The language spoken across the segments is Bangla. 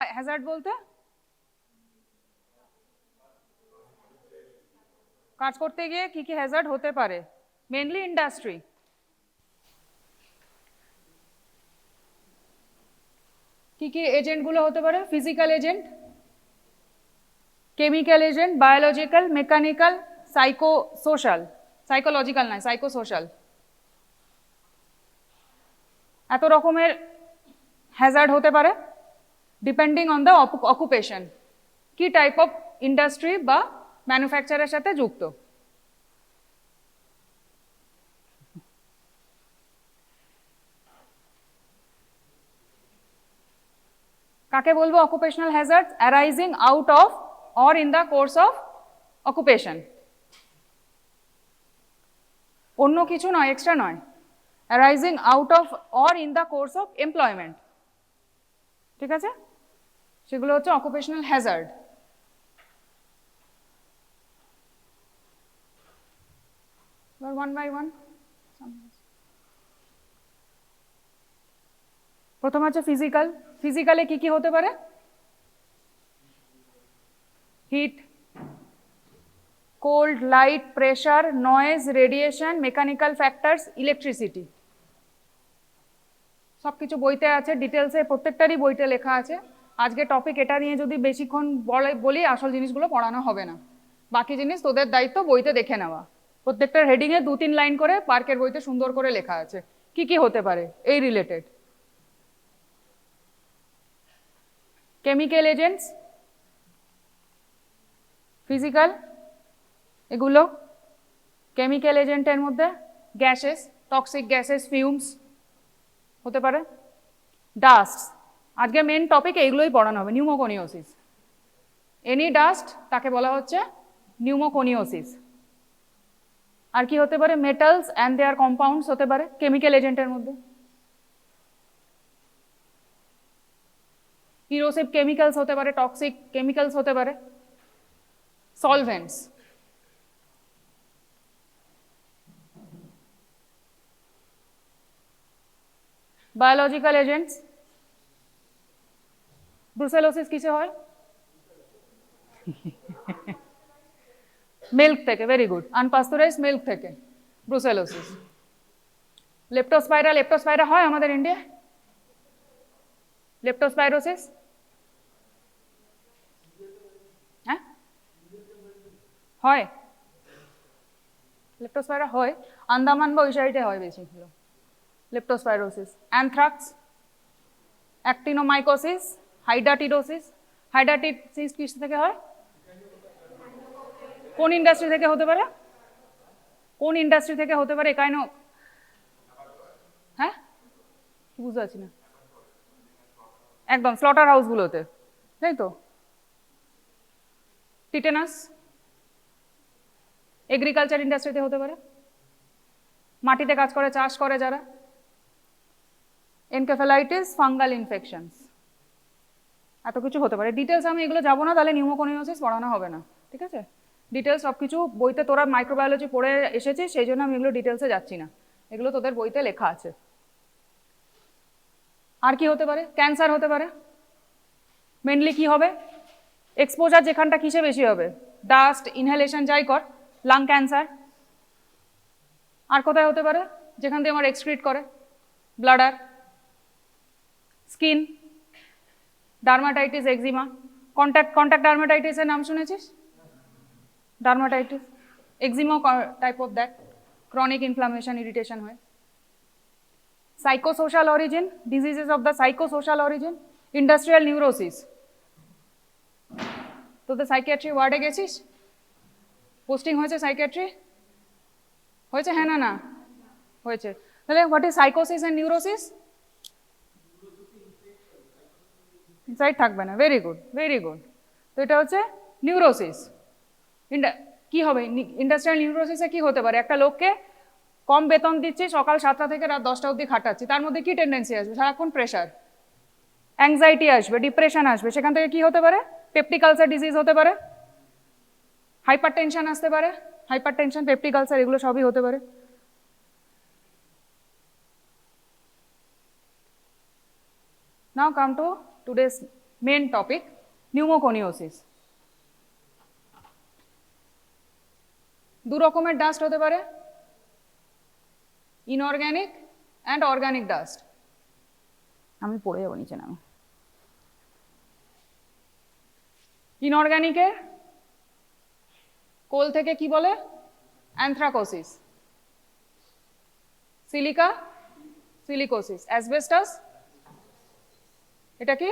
হ্যাজার্ড বলতে কাজ করতে গিয়ে কি কি হ্যাজার্ড হতে পারে? Mainly industry. কি কি এজেন্টগুলো হতে পারে? Physical agent, chemical agent, biological, mechanical, psycho social. Psychological নয়, সাইকো সোশ্যাল। এত রকমের হ্যাজার্ড হতে পারে ডিপেন্ডিং অন দ্য অকুপেশন, কি টাইপ অফ ইন্ডাস্ট্রি বা ম্যানুফ্যাকচারের সাথে যুক্ত। কাকে বলবো occupational hazards? Arising out of or in the course of occupation. অন্য কিছু নয়, এক্সট্রা নয়। Arising out of or in the course of employment, ঠিক আছে? সেগুলো হচ্ছে occupational hazard. One by one. প্রথম হচ্ছে ফিজিক্যাল। ফিজিক্যালে কি কি হতে পারে? Heat, cold, light, pressure, noise, radiation, mechanical factors, electricity. সবকিছু বইতে আছে, ডিটেলসে প্রত্যেকটারই বইতে লেখা আছে। আজকে টপিক এটা নিয়ে যদি বেশিক্ষণ বলি আসল জিনিসগুলো পড়ানো হবে না। বাকি জিনিস তোদের দায়িত্ব বইতে দেখে নেওয়া। প্রত্যেকটার হেডিংয়ে 2-3 লাইন করে পার্কের বইতে সুন্দর করে লেখা আছে কি কি হতে পারে এই রিলেটেড। কেমিক্যাল এজেন্টস, ফিজিক্যাল, এগুলো কেমিক্যাল এজেন্টের মধ্যে গ্যাসেস, টক্সিক গ্যাসেস, ফিউমস হতে পারে। ডাস্ট, আজকে মেন টপিক এইগুলোই পড়ানো হবে। নিউমোকনিওসিস, এনি ডাস্ট তাকে বলা হচ্ছে নিউমোকনিওসিস। আর কি হতে পারে? মেটালস অ্যান্ড দেয়ার কম্পাউন্ডস হতে পারে কেমিক্যাল এজেন্টের মধ্যে। ইরোসিভ কেমিক্যালস হতে পারে, টক্সিক কেমিক্যালস হতে পারে, সলভেন্টস। বায়োলজিক্যাল এজেন্টস, ব্রুসেলোসিস কিসে হয়? মিল্ক থেকে, ভেরি গুড, আনপাস্তুরাইজ মিল্ক থেকে ব্রুসেলোসিস। লেপ্টোস্পাইরা, লেপ্টোস্পাইরা হয় আমাদের ইন্ডিয়ায়? লেপ্টোস্পাইরোসিস হ্যাঁ হয়, লেপ্টোস্পাইরা হয় আন্দামান বা ওই সাইডে হয় বেশি লেপ্টোস্পাইরোসিস। অ্যানথ্রাক্স, অ্যাক্টিনোমাইকোসিস, হাইডাটিডোসিস। হাইডাটিডোসিস কিস থেকে হয়? কোন ইন্ডাস্ট্রি থেকে হতে পারে? কোন ইন্ডাস্ট্রি থেকে হতে পারে? একাইনো, হ্যাঁ বুঝতে পারছি না। একদম স্লটার হাউসগুলোতে, তাই তো। টিটেনাস এগ্রিকালচার ইন্ডাস্ট্রিতে হতে পারে, মাটিতে কাজ করে, চাষ করে যারা। এনকেফেলাইটিস, ফাঙ্গাল ইনফেকশনস, এত কিছু হতে পারে। ডিটেলস আমি এগুলো যাবো না, তাহলে নিউমোকনিওসিস পড়ানো হবে না, ঠিক আছে? ডিটেলস সব কিছু বইতে, তোরা মাইক্রোবায়োলজি পড়ে এসেছিস সেই জন্য আমি এগুলো ডিটেলসে যাচ্ছি না, এগুলো তোদের বইতে লেখা আছে। আর কি হতে পারে? ক্যান্সার হতে পারে। মেনলি কি হবে? এক্সপোজার যেখানটা কিসে বেশি হবে? ডাস্ট, ইনহেলেশন, যাই কর, লাং ক্যান্সার। আর কোথায় হতে পারে? যেখান দিয়ে আমার এক্সক্রিট করে, bladder. Skin, dermatitis, eczema. Contact ডার্মাটাইটিসের নাম শুনেছিস? Dermatitis, eczema type of that, chronic inflammation, irritation হয়। Psychosocial origin, diseases of the psychosocial origin. Industrial neurosis, তোদের সাইকিয়াট্রি ওয়ার্ডে গেছিস? পোস্টিং হয়েছে সাইকিয়াট্রি? হয়েছে, হ্যাঁ না না হয়েছে। তাহলে হোয়াট ইজ সাইকোসিস এন্ড নিউরোসিস? ইনসাইড থাকবে না, ভেরি গুড ভেরি গুড। তো এটা হচ্ছে নিউরোসিস। কি হবে ইন্ডাস্ট্রিয়াল নিউরোসিসে? কি হতে পারে? একটা লোককে কম বেতন দিচ্ছি, সকাল 7টা থেকে রাত 10টা অবধি খাটাচ্ছি, তার মধ্যে কি টেন্ডেন্সি আসবে? সারাক্ষণ প্রেশার, অ্যাংজাইটি আসবে, ডিপ্রেশন আসবে। সেখান থেকে কি হতে পারে? পেপটিক আলসার ডিজিজ হতে পারে, হাইপার টেনশন আসতে পারে। হাইপার টেনশন, পেপটিক আলসার, এগুলো সবই হতে পারে। Now come to today's main topic, pneumoconiosis. দু রকমের ডাস্ট হতে পারে, ইনঅর্গ্যানিক অ্যান্ড অর্গ্যানিক ডাস্ট। আমি পড়ে যাবো নিচে নামে। ইনঅর্গ্যানিকের কোল থেকে কি বলে? অ্যানথ্রাকোসিস। Silica, silicosis. অ্যাসবেস্টাস, এটা কি?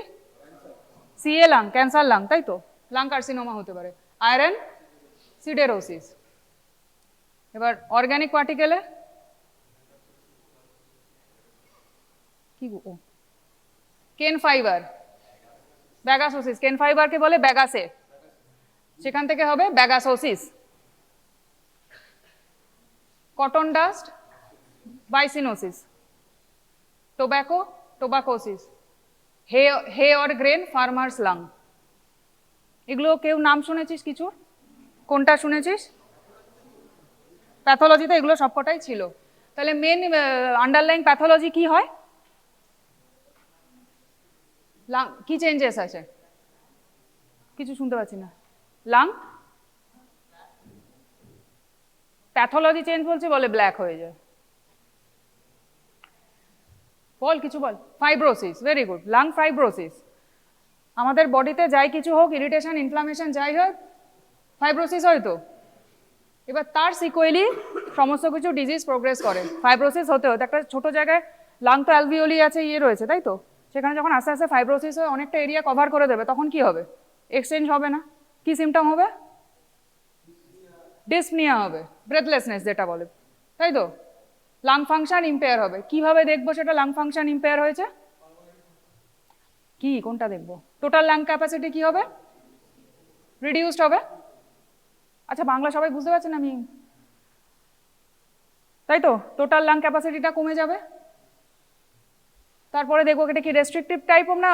সিএ লাং, ক্যান্সার লাং, তাই তো? লাং কার্সিনোমা হতে পারে। আয়রন, সিডেরোসিস। এবার অর্গ্যানিক পার্টিকেলে কি? ও কেন ফাইবার, ব্যাগাসোসিস। কেন ফাইবারকে বলে ব্যাগাসে, সেখান থেকে হবে bagassosis. Cotton dust, byssinosis. Tobacco, tobaccosis. Hay or grain, farmers lung. এগুলো কেউ নাম শুনেছিস কিছু? কোনটা শুনেছিস? প্যাথোলজিতে এগুলো সবকটাই ছিল। তাহলে মেন আন্ডারলাইং প্যাথোলজি কি হয়? লাং কি চেঞ্জেস আছে? কিছু শুনতে পাচ্ছি না। লাং প্যাথোলজি চেঞ্জ বলছে, বলে ব্ল্যাক হয়ে যায়। বল কিছু বল। Fibrosis, very good. Lung fibrosis. আমাদের বডিতে যাই কিছু হোক, ইরিটেশন, ইনফ্লামেশন যাই হোক, ফাইব্রোসিস হয়তো। এবার তার সিকুয়েলি সমস্ত কিছু ডিজিজ প্রোগ্রেস করে। ফাইব্রোসিস হতে হতে একটা ছোট জায়গায়, লাং তো অ্যালভিওলি আছে, ইয়ে রয়েছে, তাই তো? সেখানে যখন আস্তে আস্তে ফাইব্রোসিস হয়ে অনেকটা এরিয়া কভার করে দেবে, তখন কি হবে? এক্সচেঞ্জ হবে না? কি সিমটম হবে? ডিসপনিয়া হবে, ব্রেথলেসনেস যেটা বলে, তাই তো? লাং ফাংশন ইম্পেয়ার হবে। কিভাবে দেখবো সেটা লাং ফাংশন ইম্পেয়ার হয়েছে? কি, কোনটা দেখবো? টোটাল লাং ক্যাপাসিটি কি হবে? রিডিউসড হবে। আচ্ছা, বাংলা সবাই বুঝতে পারছেন আমি, তাই তো? টোটাল লাং ক্যাপাসিটিটা কমে যাবে। তারপরে দেখবো এটা কি রেস্ট্রিকটিভ টাইপ না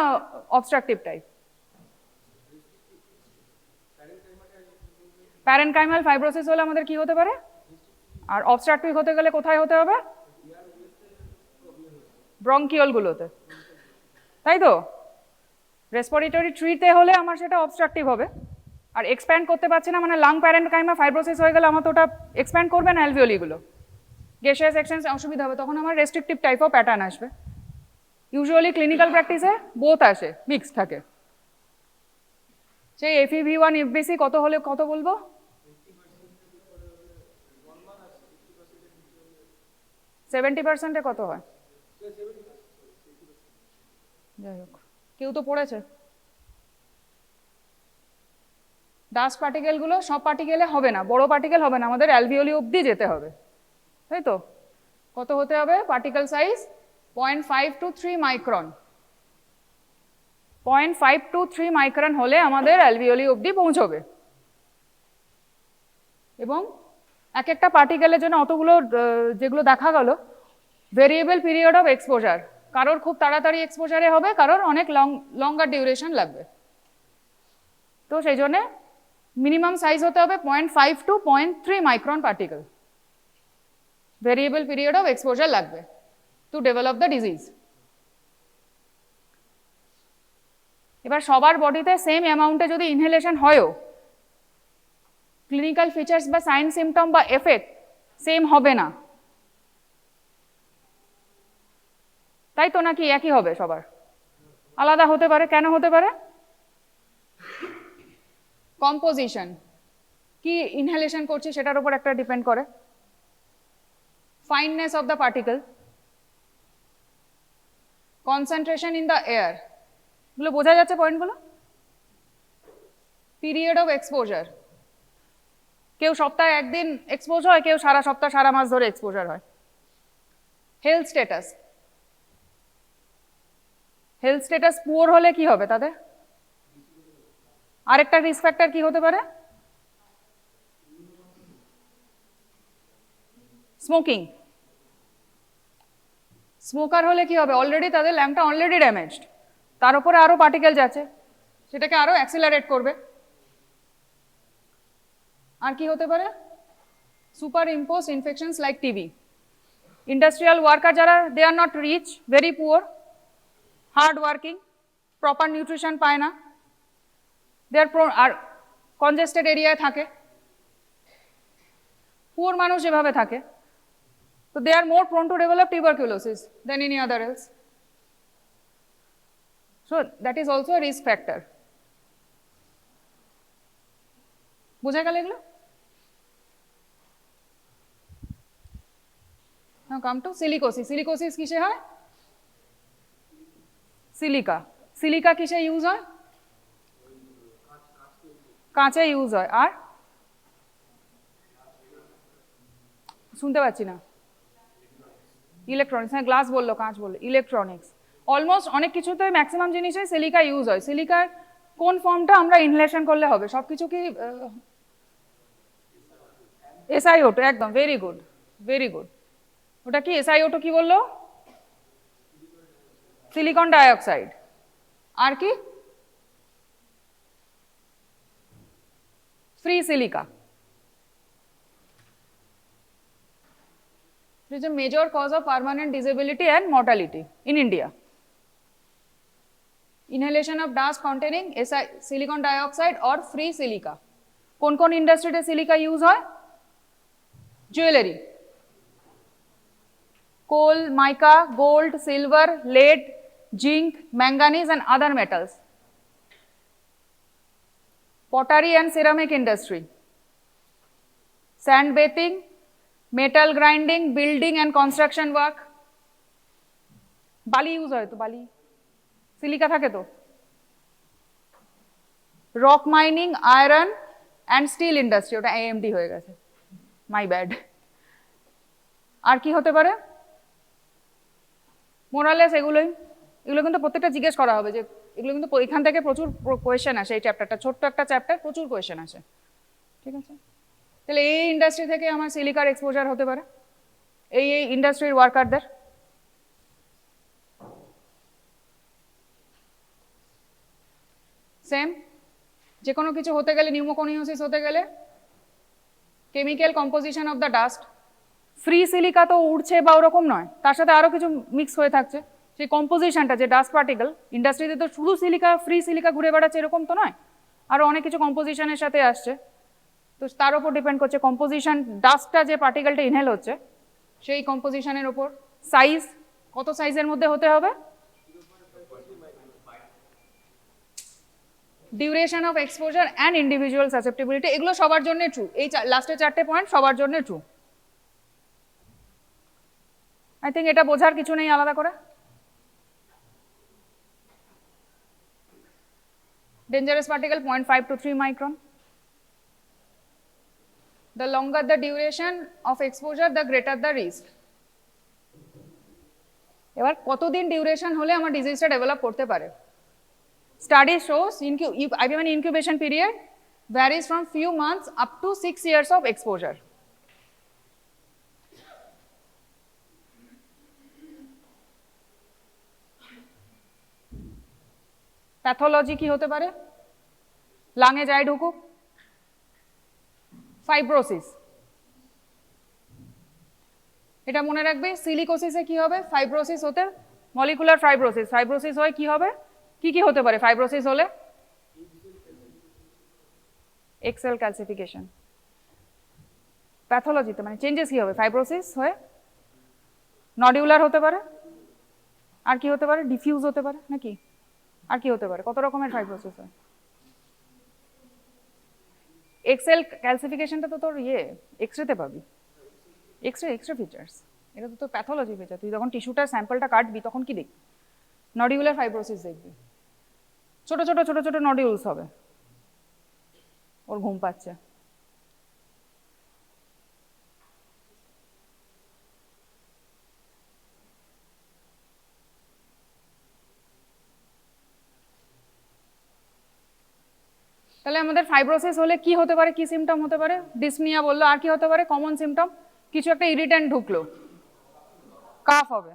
অবস্ট্রাকটিভ টাইপ? প্যারেনকাইমাল ফাইব্রোসিস হলে আমাদের কি হতে পারে? আর অবস্ট্রাকটিভ হতে গেলে কোথায় হতে হবে? ব্রঙ্কিওল গুলোতে, তাই তো? রেসপিরেটরি ট্রিতে হলে আমার সেটা অবস্ট্রাকটিভ হবে। আর এক্সপ্যান্ড করতে পারছে না, মানে লাং প্যারেনকাইমা ফাইব্রোসিস হয়ে গেলে আমার তো ওটা এক্সপ্যান্ড করবে না, অ্যালভিওলিগুলো গ্যাসিয়াস এক্সচেঞ্জ অসুবিধা হবে, তখন আমার রেস্ট্রিকটিভ টাইপ অফ প্যাটার্ন আসবে। ইউজুয়ালি ক্লিনিক্যাল প্র্যাকটিসে বোথ আসে, মিক্স থাকে। সেই FEV1 FBC কত হলে কত বলবো? 70%-এ কত হয়? যাই হোক, কেউ তো পড়েছে। ডাস্ট পার্টিকেলগুলো সব পার্টিকেলে হবে না, বড় পার্টিকেল হবে না, আমাদের অ্যালভিওলি অবধি যেতে হবে, তাই তো? কত হতে হবে? Particle size 0.5 to 3 micron. 0.5 to 3 micron হলে আমাদের অ্যালভিওলি অবধি পৌঁছবে। এবং এক একটা পার্টিকেলের জন্য অতগুলো, যেগুলো দেখা গেল, ভেরিয়েবল পিরিয়ড অফ এক্সপোজার। কারোর খুব তাড়াতাড়ি এক্সপোজারে হবে, কারোর অনেক লঙ্গার ডিউরেশন লাগবে। তো সেই জন্য মিনিমাম সাইজ হতে হবে 0.5 to 0.3 micron particle. Variable period of exposure লাগবে টু ডেভেলপ দ্য ডিজিজ। এবার সবার বডিতে সেম অ্যামাউন্টে যদি ইনহেলেশন হয়ও, ক্লিনিক্যাল ফিচার্স বা সাইন সিমটম বা এফেক্ট সেম হবে না, তাই তো? নাকি একই হবে? সবার আলাদা হতে পারে। কেন হতে পারে? কম্পোজিশন, কি ইনহেলেশন করছি সেটার উপর একটা ডিপেন্ড করে। Fineness of the particle, concentration in the air, এগুলো বোঝা যাচ্ছে পয়েন্টগুলো? পিরিয়ড অফ এক্সপোজার, কেউ সপ্তাহে একদিন এক্সপোজ হয়, কেউ সারা সপ্তাহ সারা মাস ধরে এক্সপোজার হয়। Health status, health status poor হলে কি হবে তাদের? আরেকটা রিস্ক ফ্যাক্টর কি হতে পারে? স্মোকিং। স্মোকার হলে কি হবে? অলরেডি তাদের ল্যাংটা অলরেডি ড্যামেজড, তার উপরে আরো পার্টিকেল যাচ্ছে, সেটাকে আরো অ্যাক্সিলারেট করবে। আর কি হতে পারে? Super impose infections like TB. Industrial worker যারা, they are not rich, very poor, hard working, proper nutrition পায় না, দে আর কনজেস্টেড এরিয়ায় থাকে, পুয়ার মানুষ যেভাবে থাকে, তো they are more prone to develop tuberculosis than any other else. So that is also risk factor. বোঝা গেল এগুলো? Now come to silicosis. Silicosis কিসে হয়? সিলিকা। সিলিকা কিসে ইউজ হয়? কাঁচে ইউজ হয়। আর শুনতে পাচ্ছি না। ইলেকট্রনিক্স, হ্যাঁ গ্লাস বললো, কাঁচ বললো, ইলেকট্রনিক্স, অলমোস্ট অনেক কিছুতে ম্যাক্সিমাম জিনিসে সিলিকা ইউজ হয়। সিলিকার কোন ফর্মটা আমরা ইনহেলেশন করলে হবে? সব কিছু কি SiO2? একদম, ভেরি গুড, ভেরি গুড। ওটা কি SiO2 কি বললো? Silicon dioxide. আর কি? Free silica. It is a major cause of permanent disability and mortality in India. Inhalation of dust containing silicon dioxide or free silica. কোন কোন ইন্ডাস্ট্রিতে সিলিকা ইউজ হয়? Jewellery, coal, mica, gold, silver, lead, zinc, manganese and other metals. Pottery and ceramic industry, sand bathing, metal grinding, building and construction work. বালি ইউজ হয় তো, বালি সিলিকা থাকে তো। Rock mining, iron and still industry, ওটা AMD হয়ে গেছে, মাই ব্যাড। আর কি হতে পারে? মোরালেস এগুলোই। এগুলো কিন্তু প্রত্যেকটা জিজ্ঞেস করা হবে, যে এগুলো কিন্তু এখান থেকে প্রচুর কোয়েশ্চেন আসে। এই চ্যাপ্টারটা ছোট্ট একটা চ্যাপ্টার, প্রচুর কোয়েশ্চেন আসে, ঠিক আছে? তাহলে এই ইন্ডাস্ট্রি থেকে আমার সিলিকার এক্সপোজার হতে পারে, এই ইন্ডাস্ট্রির ওয়ার্কারদের। সেম, যে কোনো কিছু হতে গেলে, নিউমোকনিওসিস হতে গেলে, chemical composition of the dust, free silica তো উড়ছে বা ওরকম নয়, তার সাথে আরও কিছু মিক্স হয়ে থাকছে, সেই কম্পোজিশনটা, যে ডাস্ট পার্টিকেল, ইন্ডাস্ট্রিতে তো শুধু সিলিকা, ফ্রি সিলিকা ঘুরে বেড়াচ্ছে এরকম তো নয়, আরও অনেক কিছু কম্পোজিশনের সাথে আসছে। তো তার উপর ডিপেন্ড করছে কম্পোজিশন, ডাস্টটা যে পার্টিকেলটা ইনহেল হচ্ছে সেই কম্পোজিশনের ওপর। সাইজ, কত সাইজের মধ্যে হতে হবে? Duration of exposure and individual susceptibility, এগুলো সবার জন্য ট্রু। এই লাস্টে চারটে পয়েন্ট সবার জন্য ট্রু। আই থিঙ্ক এটা বোঝার কিছু নেই আলাদা করে। Dangerous particle 0.5 to 3 micron. The longer the duration of exposure, the greater the risk. এবার কতদিন ডিউরেশন হলে আমার ডিজিজটা ডেভেলপ করতে পারে? Study shows incubation period varies from few months up to 6 years of exposure. Pathology কি হতে পারে? লাঙে যায় ঢুকুক, ফাইব্রোসিস, এটা মনে রাখবে। সিলিকোসিসে কি হবে? ফাইব্রোসিস হতে, মলিকুলার ফাইব্রোসিস, ফাইব্রোসিস হয় কি হবে? কি কি হতে পারে ফাইব্রোসিস হলে? Excel calcification. প্যাথোলজিতে মানে চেঞ্জেস কি হবে? ফাইব্রোসিস হয়ে নডিউলার হতে পারে, আর কি হতে পারে? ডিফিউজ হতে পারে নাকি? আর কি হতে পারে? কত রকমের ফাইব্রোসিস হয়? এক্সেল ক্যালসিফিকেশনটা তো তোর এক্সরেতে পাবি, এক্সরে ফিচার্স, এটা তো তোর প্যাথোলজি ফিচার। তুই যখন টিস্যুটার স্যাম্পলটা কাটবি তখন কি দেখবি? নডিউলার ফাইব্রোসিস দেখবি, ছোট ছোট ছোট ছোট নডিউলস হবে। ওর ঘুম পাচ্ছে। তাহলে আমাদের ফাইব্রোসিস হলে কি হতে পারে, কি সিমটম হতে পারে? ডিসনিয়া বললো, আর কি হতে পারে কমন সিমটম? কিছু একটা ইরিটেন্ট ঢুকলো, কাফ হবে,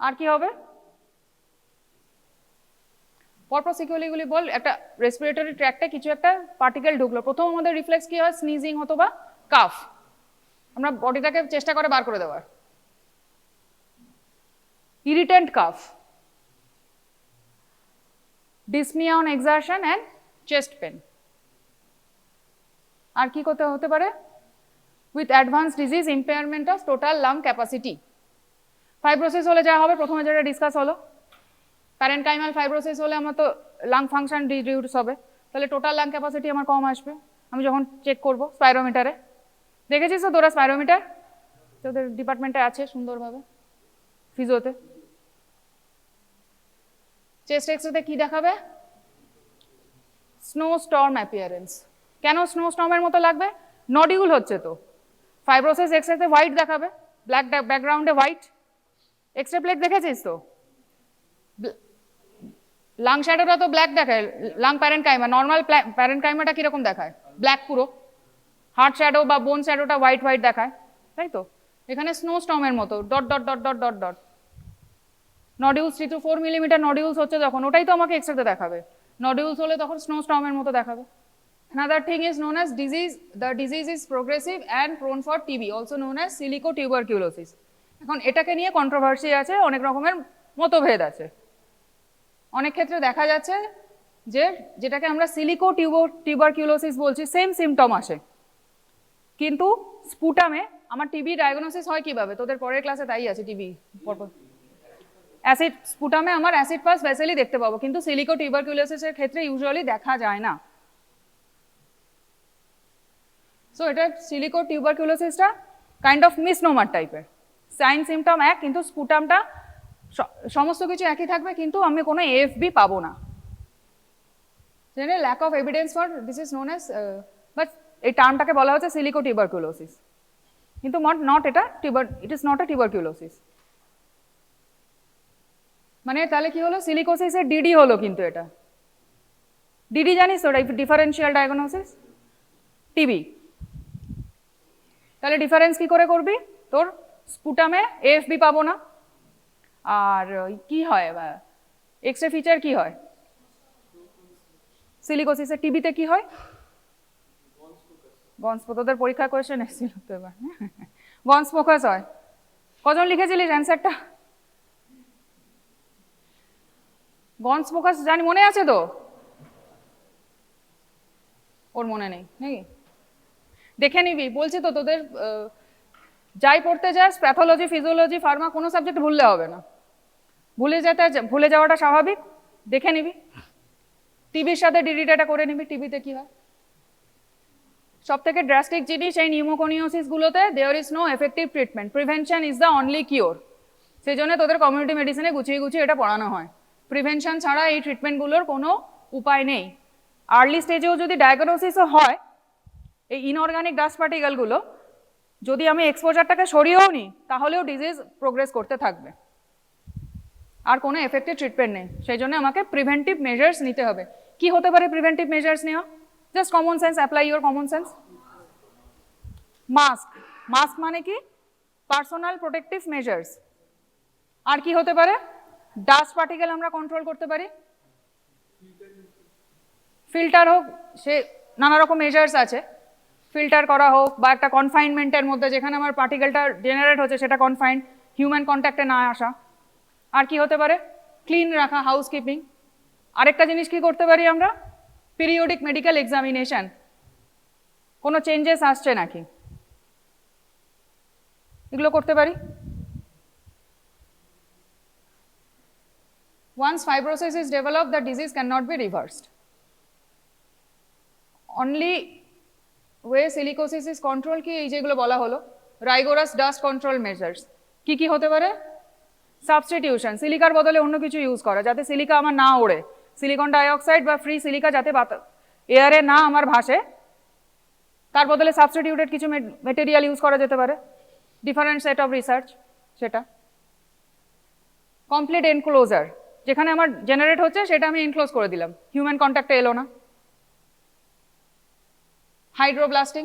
আর কি হবে? পরপর সিকিউরিগুলি বল। একটা রেসপিরেটরি ট্র্যাক্টে কিছু একটা পার্টিকেল ঢুকলো, প্রথম আমাদের রিফ্লেক্স কি হয়? স্নিজিং অথবা কাফ, আমরা বডিটাকে চেষ্টা করে বার করে দেওয়ার। Irritant cough, dyspnoea on exertion and chest pain. আর কি করতে হতে পারে? With advance disease impairment of total lung capacity. Fibrosis হলে যা হবে, প্রথমে যেটা ডিসকাস হলো, প্যারেনকাইমাল ফাইব্রোসিস হলে আমার তো লাং ফাংশন রিডিউস হবে, তাহলে টোটাল লাং ক্যাপাসিটি আমার কম আসবে। আমি যখন চেক করব স্পাইরোমিটারে, দেখেছিস তো তোরা স্পাইরোমিটার, তোদের ডিপার্টমেন্টে আছে সুন্দরভাবে ফিজিওতে। চেস্ট এক্সরেতে কি দেখাবে? Snow storm appearance. কেন স্নো স্টর্মের মতো লাগবে? নডিউল হচ্ছে তো। ফাইব্রোসিস এক্সরেতে হোয়াইট দেখাবে, ব্ল্যাক ব্যাকগ্রাউন্ডে হোয়াইট। এক্সরে প্লেট দেখেছিস তো? লাং শ্যাডোটা তো ব্ল্যাক দেখায়, লাং প্যারেনকাইমা, নর্মাল প্যারেনকাইমাটা কিরকম দেখায়? ব্ল্যাক পুরো। হার্ট শ্যাডো বা বোন শ্যাডোটা হোয়াইট হোয়াইট দেখায়, তাই তো? এখানে স্নো স্টর্মের মতো dot dot dot dot dot dot nodules 3 to 4 millimetre nodules হচ্ছে যখন, ওটাই তো আমাকে এক্সরেতে দেখাবে। নডিউলস হলে তখন স্নো স্টর্মের মতো দেখাবে। Another thing is known as disease. The disease is progressive and prone for TB, also known as silicotuberculosis. এখন এটাকে নিয়ে কন্ট্রোভার্সি আছে, অনেক রকমের মতভেদ আছে। অনেক ক্ষেত্রে দেখা যাচ্ছে যে যেটাকে আমরা সিলিকোটিউবারকিউলোসিস বলছি, সেম সিমটম আসে, কিন্তু স্পুটামে আমার টিবি ডায়াগনোসিস হয় কিভাবে? তোদের পরের ক্লাসে তাই আছে, টিবি পরপর অ্যাসিড, স্পুটামে আমার অ্যাসিড পাস ভেসেলি দেখতে পাবো, কিন্তু সিলিকোটিউবারকিউলোসিসের ক্ষেত্রে ইউজুয়ালি দেখা যায় না। সো এটা সিলিকোটিউবারকিউলোসিসটা কাইন্ড অফ মিসনোমার টাইপের, সাইন সিমটম এক, কিন্তু স্পুটামটা সমস্ত কিছু একই থাকবে, কিন্তু আমি কোনো এএফবি পাবো না। Lack of evidence for this is known as, but এই টার্মটাকে বলা হচ্ছে সিলিকোটিউবারকিউলোসিস, কিন্তু নট এটা it is not a tuberculosis. মানে তাহলে কি হলো? সিলিকোসিসের ডিডি হলো, কিন্তু এটা ডিডি জানিস তো, ডিফারেন্সিয়াল ডায়াগনোসিস টিবি। তাহলে ডিফারেন্স কি করে করবি? তোর স্পুটামে এএফবি পাবো না, আর কি হয় এক্সরে ফিচার কি হয়? সিলিকোসিসের টিবিতে কি হয়? গন্স, তোদের পরীক্ষা কোয়েশ্চেন এসেছিল তো এবার, গন্স ফোকাস হয়। কজন লিখেছিলিস অ্যান্সারটা? গন্স ফোকাস জানি, মনে আছে তো? ওর মনে নেই নাকি? দেখে নিবি, বলছি তো তোদের যাই পড়তে যাস, প্যাথোলজি, ফিজিওলজি, ফার্মা, কোনো সাবজেক্ট ভুললে হবে না। ভুলে যাওয়াটা স্বাভাবিক, দেখে নিবি। টিবির সাথে ডিডিটা করে নিবি, টিবিতে কি হয়। সব থেকে ড্রাস্টিক জিনিস এই নিউমোকনিওসিস গুলোতে, there is no effective treatment, prevention is the only cure. সেই জন্য তোদের কমিউনিটি মেডিসিনে গুছিয়ে গুছিয়ে এটা পড়ানো হয়। প্রিভেনশন ছাড়া এই ট্রিটমেন্টগুলোর কোনো উপায় নেই। আর্লি স্টেজেও যদি ডায়াগনোসিসও হয়, এই ইনঅর্গানিক ডাস্ট পার্টিকেলগুলো যদি আমি এক্সপোজারটাকে সরিয়েও নিই, তাহলেও ডিজিজ প্রোগ্রেস করতে থাকবে, আর কোনো এফেক্টিভ ট্রিটমেন্ট নেই। সেই জন্য আমাকে প্রিভেন্টিভ মেজার্স নিতে হবে। কি হতে পারে প্রিভেন্টিভ মেজার্স নেওয়া? Just common sense, apply your common sense. Mask, mask মানে কি? Personal protective measures. আর কি হতে পারে? ডাস্ট পার্টিকেল আমরা কন্ট্রোল করতে পারি, ফিল্টার হোক, সে নানা রকম মেজার্স আছে, ফিল্টার করা হোক, বা একটা কনফাইনমেন্টের মধ্যে যেখানে আমার পার্টিকেলটা জেনারেট হচ্ছে সেটা কনফাইন্ড, হিউম্যান কন্ট্যাক্টে না আসা। আর কি হতে পারে? ক্লিন রাখা, হাউসকিপিং। আরেকটা জিনিস কি করতে পারি আমরা? পিরিয়ডিক মেডিকেল এক্সামিনেশন, কোনো চেঞ্জেস আসছে নাকি, এগুলো করতে পারি। Once fibrosis is developed, the disease cannot be reversed. Only way silicosis is controlled কি এই যেগুলো বলা হলো, রাইগোরাস ডাস্ট কন্ট্রোল মেজার্স। কি কি হতে পারে? সাবস্টিটিউশন, সিলিকার বদলে অন্য কিছু ইউজ করা, যাতে সিলিকা আমার না ওড়ে, সিলিকন ডাইঅক্সাইড বা ফ্রি সিলিকা যাতে এয়ারে না আমার ভাসে, তার বদলে সাবস্টিটিউটেড কিছু মেটেরিয়াল ইউজ করা যেতে পারে। ডিফারেন্ট সেট অফ রিসার্চ সেটা। কমপ্লিট এনক্লোজার, যেখানে আমার জেনারেট হচ্ছে সেটা আমি এনক্লোজ করে দিলাম, হিউম্যান কন্ট্যাক্টে এলো না। Hydroblasting,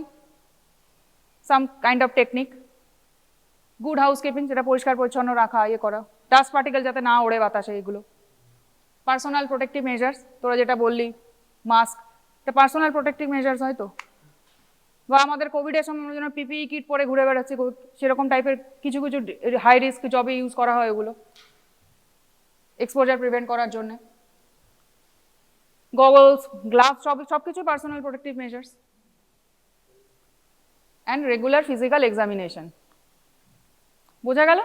some kind of technique. Good housekeeping, যেটা পরিষ্কার পরিচ্ছন্ন রাখা, ইয়ে করা, ডাস্ট পার্টিকেল যাতে না ওড়ে বাতাসে, এগুলো। পার্সোনাল প্রোটেক্টিভ মেজার্স, তোরা যেটা বললি মাস্ক, এটা পার্সোনাল প্রোটেক্টিভ মেজার্স হয়তো, বা আমাদের কোভিডের সময় জন্য পিপিই কিট পরে ঘুরে বেড়াচ্ছি, সেরকম টাইপের কিছু কিছু হাই রিস্ক জবে ইউজ করা হয় ওগুলো, এক্সপোজার প্রিভেন্ট করার জন্য। গগলস, গ্লাভস, সবকিছু personal protective measures, and regular physical examination. বোঝা গেল?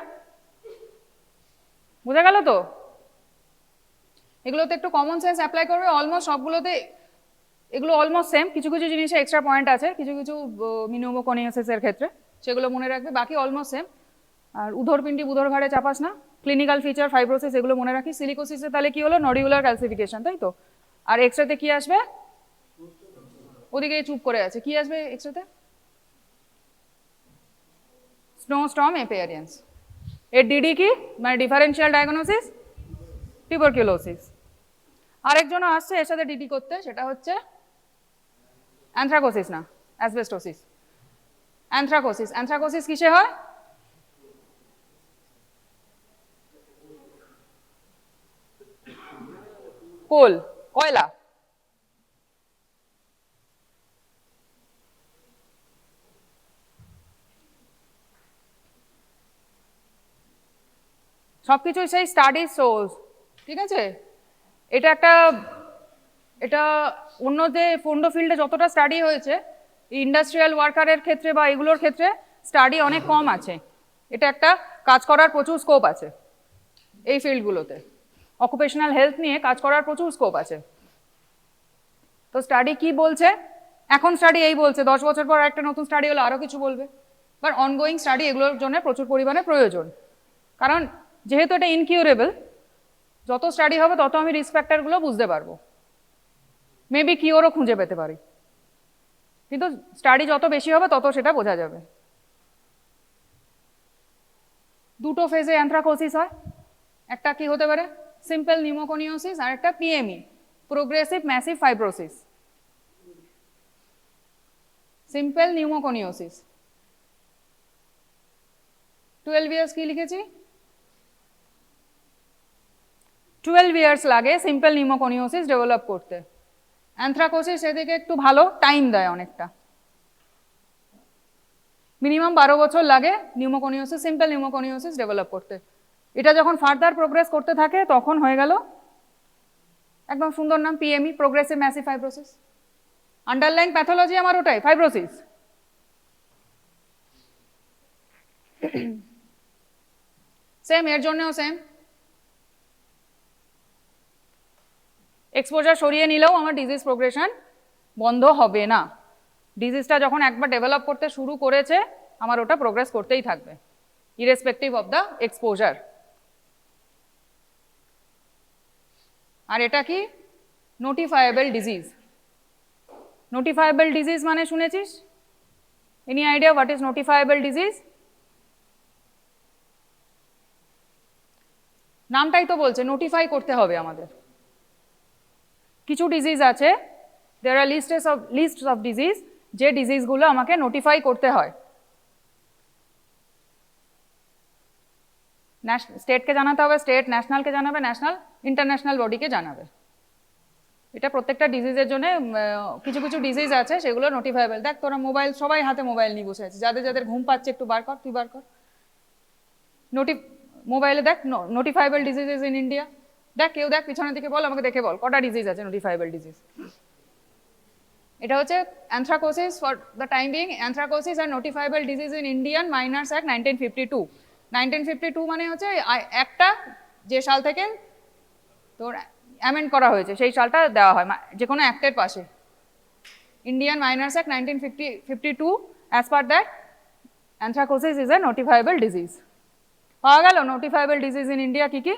বোঝা গেল তো? এগুলোতে একটু কমন সেন্স অ্যাপ্লাই করবে, অলমোস্ট সবগুলোতে এগুলো অলমোস্ট সেম, কিছু কিছু জিনিসে এক্সট্রা পয়েন্ট আছে কিছু কিছু নিউমোকনিয়াসিসের ক্ষেত্রে, সেগুলো মনে রাখবে, বাকি অলমোস্ট সেম। আর উদরপিণ্ডি বুধর ঘাড়ে চাপাস না, ক্লিনিক্যাল ফিচার ফাইব্রোসিস এগুলো মনে রাখি। সিলিকোসিসে তাহলে কি হলো, নডিউলার ক্যালসিফিকেশন, তাই তো? আর এক্সরেতে কি আসবে? ওদিকে চুপ করে আছে, কি আসবে এক্সরেতে? স্নোস্টর্ম অ্যাপিয়ারেন্স। এর ডিডি কি, মানে ডিফারেন্সিয়াল ডায়াগনোসিস টিউবারকিউলোসিস। আরেকজনও আসছে এর সাথে ডিডি করতে, সেটা হচ্ছে অ্যানথ্রাকোসিস, না অ্যাসবেস্টোসিস। অ্যানথ্রাকোসিস, অ্যানথ্রাকোসিস কিসে হয়? কোল, কয়লা। সবকিছুই সেই স্টাডি সোর্স, ঠিক আছে? এটা একটা, এটা অন্য যে অন্য ফিল্ডে যতটা স্টাডি হয়েছে, ইন্ডাস্ট্রিয়াল ওয়ার্কারের ক্ষেত্রে বা এগুলোর ক্ষেত্রে স্টাডি অনেক কম আছে। এটা একটা কাজ করার প্রচুর স্কোপ আছে এই ফিল্ডগুলোতে, অকুপেশনাল হেলথ নিয়ে কাজ করার প্রচুর স্কোপ আছে। তো স্টাডি কি বলছে এখন? স্টাডি এই বলছে, 10 বছর পর একটা নতুন স্টাডি হলো আরো কিছু বলবে, বাট অনগোয়িং স্টাডি এগুলোর জন্য প্রচুর পরিমাণে প্রয়োজন। কারণ যেহেতু এটা ইনকিউরেবল, যত স্টাডি হবে তত আমি রিস্ক ফ্যাক্টরগুলো বুঝতে পারবো, মেবি কিওরও খুঁজে পেতে পারি, কিন্তু স্টাডি যত বেশি হবে তত সেটা বোঝা যাবে। দুটো ফেজে অ্যানথ্রাকোসিস হয়, একটা কি হতে পারে সিম্পল নিউমোকনিওসিস, আর একটা PME, progressive massive fibrosis. Simple pneumoconiosis 12 years কি লিখেছি, 12 ইয়ার্স লাগে সিম্পল নিউমোকনিওসিস ডেভেলপ করতে। অ্যানথ্রাকোসিস এদিকে একটু ভালো টাইম দেয় অনেকটা, মিনিমাম 12 বছর লাগে নিউমোকনিওসিস, সিম্পল নিউমোকনিওসিস ডেভেলপ করতে। এটা যখন ফার্দার প্রোগ্রেস করতে থাকে তখন হয়ে গেল একদম সুন্দর নাম, PME, progressive massive fibrosis. Underline pathology আমার ওটাই, ফাইব্রোসিস। সেম, এর জন্যও সেম, এক্সপোজার সরিয়ে নিলেও আমার ডিজিজ প্রোগ্রেশন বন্ধ হবে না। ডিজিজটা যখন একবার ডেভেলপ করতে শুরু করেছে আমার ওটা প্রোগ্রেস করতেই থাকবে, ইরেসপেক্টিভ অফ দ্য এক্সপোজার। আর এটা কি, নোটিফায়েবল ডিজিজ। নোটিফায়েবল ডিজিজ মানে শুনেছিস? Any idea what is notifiable disease? নামটাই তো বলছে, নোটিফাই করতে হবে আমাদের। কিছু ডিজিজ আছে, দেয়ার আর লিস্ট অফ ডিজিজ, যে ডিজিজগুলো আমাকে নোটিফাই করতে হয়। স্টেটকে জানাতে হবে স্টেট, ন্যাশনালকে জানাবে ন্যাশনাল, ইন্টারন্যাশনাল বডিকে জানাবে। এটা প্রত্যেকটা ডিজিজের জন্য, কিছু কিছু ডিজিজ আছে সেগুলো নোটিফাইবেল। দেখ তোরা মোবাইল, সবাই হাতে মোবাইল নিয়ে বসে আছে, যাদের যাদের ঘুম পাচ্ছে একটু বার কর, তুই বার কর মোবাইলে দেখ নোটিফাইবেল ডিজিজেস ইন ইন্ডিয়া। দেখ কেউ দেখ পিছনের দিকে বল, আমাকে দেখে বল কটা ডিজিজ আছে নোটিফাইবেল ডিজিজ। এটা হচ্ছে anthracosis for the time being, anthracosis আর notifiable disease in Indian miners act 1952। 1952 মানে হচ্ছে একটা যে সাল থেকে তোর অ্যামেন্ড করা হয়েছে সেই সালটা দেওয়া হয় যে কোনো অ্যাক্টের পাশে। Indian miners act 1952, as per that anthracosis is a notifiable disease. পাওয়া গেল নোটিফাইবেল ডিজিজ ইন ইন্ডিয়া কি কি?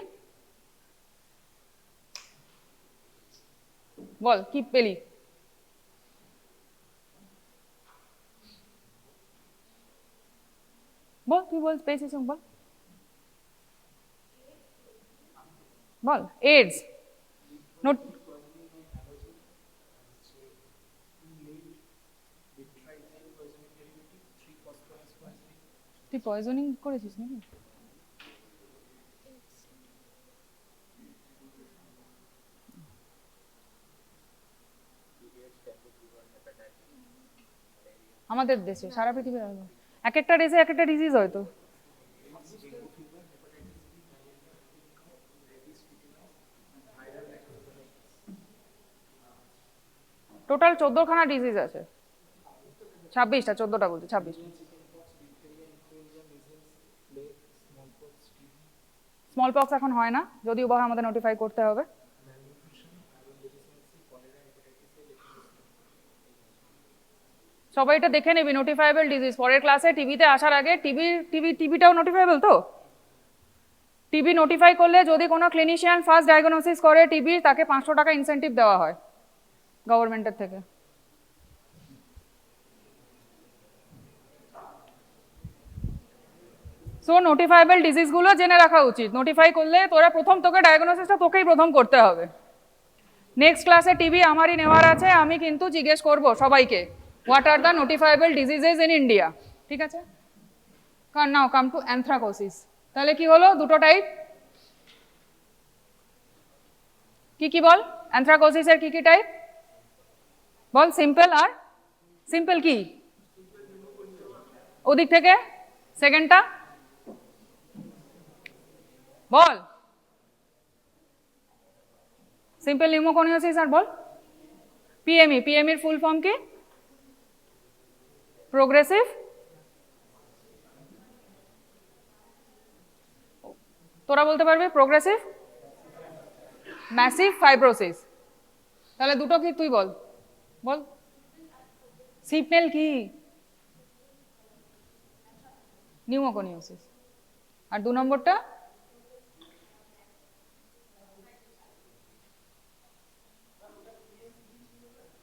বল কি পেলি? বল, তুই বল পেয়েছিস, বল বল। এইডস, নোট, তুই পয়জনিং করেছিস নাকি? আমাদের দেশে, সারা পৃথিবীর এক একটা দেশে এক একটা ডিজিজ হয়তো। টোটাল 14খানা ডিজিজ আছে, 26টা, 14টা বলছি, 26টা। স্মল পক্স এখন হয় না, যদিও বা আমাদের নোটিফাই করতে হবে। সবাই এটা দেখে নেবি, নোটিফাইবল ডিজিজ পরের ক্লাসে টিভিতে আসার আগে। টিবিটাও নোটিফাইবল তো? টিবি নোটিফাই করলে যদি কোনো ক্লিনিশিয়ান ফার্স্ট ডায়াগনোসিস করে টিবি, তাকে 500 টাকা ইনসেন্টিভ দেওয়া হয় গভর্নমেন্টের থেকে। সো নোটিফাইবল ডিজিজগুলো জেনে রাখা উচিত। নোটিফাই করলে তোরা প্রথম, তোকে ডায়াগনোসিসটা তোকেই প্রথম করতে হবে। নেক্সট ক্লাসে টিবি আমারই নেওয়ার আছে, আমি কিন্তু জিজ্ঞেস করব সবাইকে what are the notifiable diseases in India, ঠিক আছে? কারণ নাও কাম টু অ্যানথ্রাকোসিস। তাহলে কি হলো, দুটো টাইপ। কি কি বল, অ্যানথ্রাকোসিসের কি কি টাইপ বল? সিম্পল আর সিম্পল কি ওদিক থেকে সেকেন্ডটা বল। সিম্পল নিউমোকনিওসিস আর বল পিএমই। পিএমইর ফুল ফর্ম কি? প্রোগ্রেসিভ তোরা বলতে পারবি? Progressive massive fibrosis. তাহলে দুটো কি তুই বল, বল। সিপনেল কি? নিউমোকনিওসিস। আর 2 নম্বরটা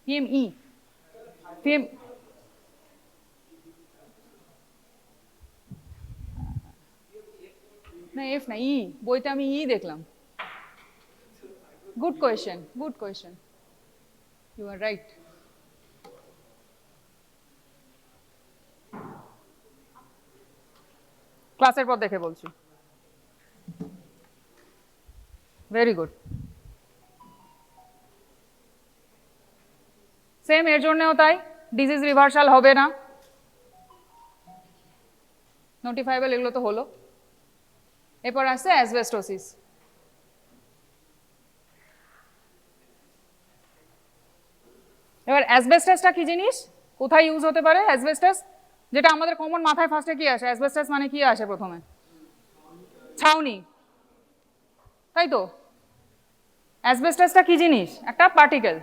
পিএমই। পিএম না, এফ না, ই। বইতে আমি ই দেখলাম। Good question, good question, you are right. ক্লাসের পর দেখে বলছি। Very good. সেম এর জন্যও তাই, ডিজিজ রিভার্সাল হবে না। নোটিফাইবল এগুলো তো হলো। এরপর আসছে অ্যাসবেস্টোসিস। এবার অ্যাসবেস্টাসটা কি জিনিস, কোথায় ইউজ হতে পারে? অ্যাসবেস্টাস যেটা আমাদের কমন মাথায় ফার্স্টে কি আসে? অ্যাসবেস্টাস মানে কি আসে প্রথমে? ছাউনি, তাই তো? অ্যাসবেস্টাসটা কি জিনিস? একটা particle,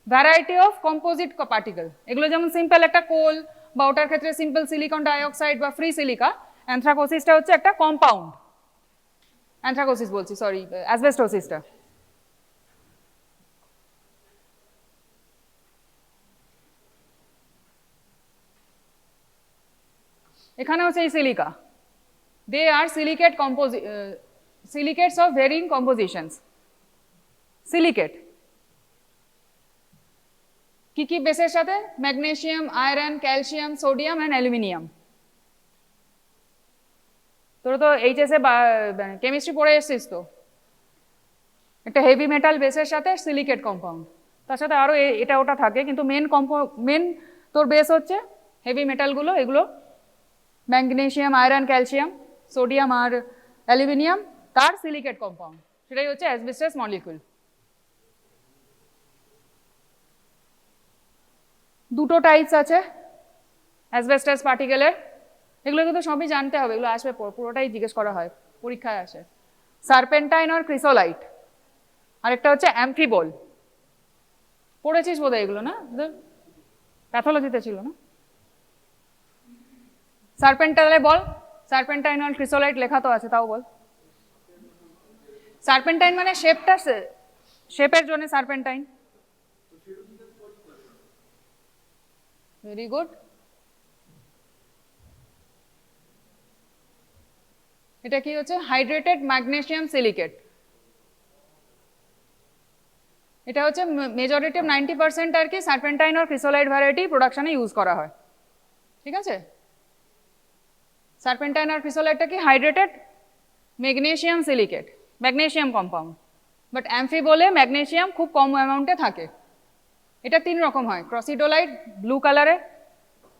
variety of composite particle. এগুলো যেমন সিম্পল একটা কোল, বা ওটার ক্ষেত্রে সিম্পল সিলিকন ডাইঅক্সাইড বা ফ্রি সিলিকা। অ্যানথ্রাকোসিসটা হচ্ছে একটা কম্পাউন্ড। অ্যানথ্রাকোসিস বলছি, সরি, অ্যাসবেস্টোসিসটা। এখানে হচ্ছে এই silica, they are silicates of varying compositions. Silicate কি কি বেসের সাথে? Magnesium, iron, calcium, sodium and aluminium. তোরা তো এইচএসে কেমিস্ট্রি পড়ে এসেছিস তো, একটা হেভি মেটাল বেসের সাথে সিলিকেট কম্পাউন্ড, তার সাথে আরো এটা ওটা থাকে, কিন্তু মেন তোর বেস হচ্ছে হেভি মেটালগুলো, এগুলো ম্যাগনেসিয়াম, আয়রন, ক্যালসিয়াম, সোডিয়াম আর অ্যালুমিনিয়াম, তার সিলিকেট কম্পাউন্ড, সেটাই হচ্ছে অ্যাসবেস্টাস মলিকিউল। দুটো টাইপস আছে অ্যাসবেস্টাস পার্টিকেলের, এগুলো কিন্তু সবই জানতে হবে, এগুলো আসবে, পুরোটাই জিজ্ঞেস করা হয় পরীক্ষায় আসে। সার্পেন্টাইন আর ক্রিসোলাইট। আরেকটা হচ্ছে অ্যাম্ফিবল। পড়েছিস বোধহয় এগুলো, না? প্যাথোলজিতে ছিল না? সার্পেন্টাইলে বল, সার্পেন্টাইন আর ক্রিসোলাইট লেখা তো আছে, তাও বল। সার্পেন্টাইন মানে শেপটা, শেপের জন্য সার্পেন্টাইন। Very good. এটা কি হচ্ছে? Hydrated magnesium silicate. এটা হচ্ছে মেজরিটি 90% আর কি সার্পেন্টাইন আর ক্রিসোলাইট ভ্যারাইটি প্রোডাকশনে ইউজ করা হয়, ঠিক আছে? সার্পেন্টাইন আর ক্রিসোলাইটটা কি? Hydrated magnesium silicate, magnesium compound. But অ্যাম্ফিবলে ম্যাগনেসিয়াম খুব কম অ্যামাউন্টে থাকে। এটা 3 রকম হয়, ক্রসিডোলাইট ব্লু কালারে,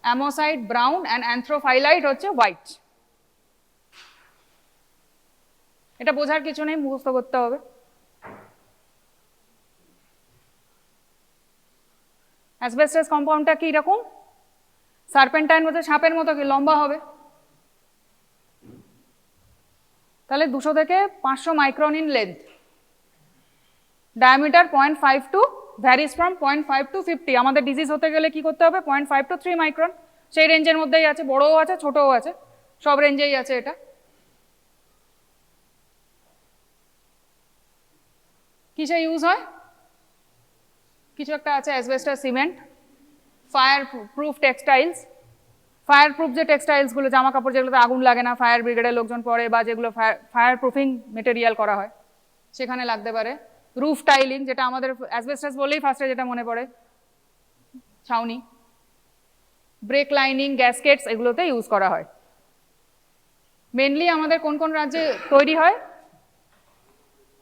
অ্যামোসাইট ব্রাউন অ্যান্ড অ্যান্থ্রোফাইলাইট হচ্ছে হোয়াইট। এটা বোঝার কিছু নেই, মুখস্থ করতে হবে। অ্যাসবেস্টাস কম্পাউন্ডটা কি রকম? সার্পেন্টাইন মতো, সাপের মতো কি লম্বা হবে, তাহলে 200 থেকে 500 micron in length, diameter 0.5 to varies from 0.5 to 50। আমাদের ডিজিজ হতে গেলে কি করতে হবে? 0.5 টু 3 মাইক্রন, সেই রেঞ্জের মধ্যেই আছে, বড়ও আছে ছোটও আছে, সব রেঞ্জেই আছে এটা। কিসে ইউজ হয়? কিছু একটা আছে asbestos cement, fire proof textiles, fire proof যে টেক্সটাইলসগুলো, জামা কাপড় যেগুলোতে আগুন লাগে না, ফায়ার ব্রিগেডের লোকজন পরে, বা যেগুলো ফায়ার প্রুফিং মেটেরিয়াল করা হয় সেখানে লাগতে পারে। রুফ টাইলিং, যেটা আমাদের অ্যাসবেস্টাস বললেই ফার্স্টে যেটা মনে পড়ে, ছাউনি। ব্রেক লাইনিং, গ্যাসকেটস, এগুলোতে ইউজ করা হয়। মেনলি আমাদের কোন কোন রাজ্যে তৈরি হয়?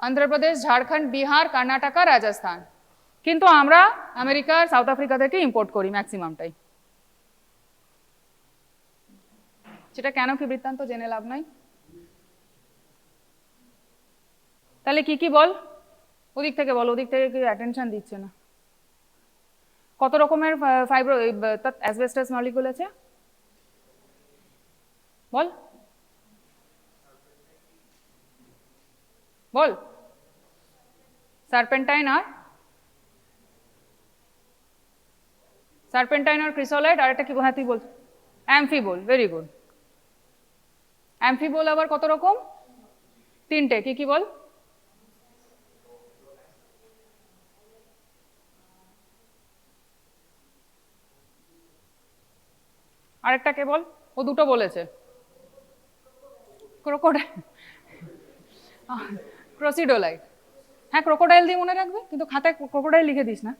অন্ধ্রপ্রদেশ, ঝাড়খণ্ড, বিহার, কর্ণাটকা, রাজস্থান। কিন্তু আমরা আমেরিকা, সাউথ আফ্রিকা থেকে ইম্পোর্ট করি ম্যাক্সিমামটাই। সেটা কেন কি বৃত্তান্ত জেনে লাভ নাই। তাহলে কি কি বল, ওদিক থেকে বল, ওদিক থেকে কি অ্যাটেনশন দিচ্ছে না। কত রকমের অ্যাসবেস্টাস মলিকুল আছে বল, বল। সার্পেন্টাইন আর ক্রিসোলাইট, আর একটা কি, হ্যাঁ তুই বল। অ্যাম্ফিবোল, ভেরি গুড। অ্যাম্ফিবোল আবার কত রকম? 3টে, কি কি বল। আরেকটা কে বল, ও দুটো বলেছে। ক্রোকোডাইল, ক্রসিডোলাইট। হ্যাঁ ক্রোকোডাইল দিয়ে মনে রাখবে, কিন্তু খাতায় ক্রোকোডাইল লিখে দিস না।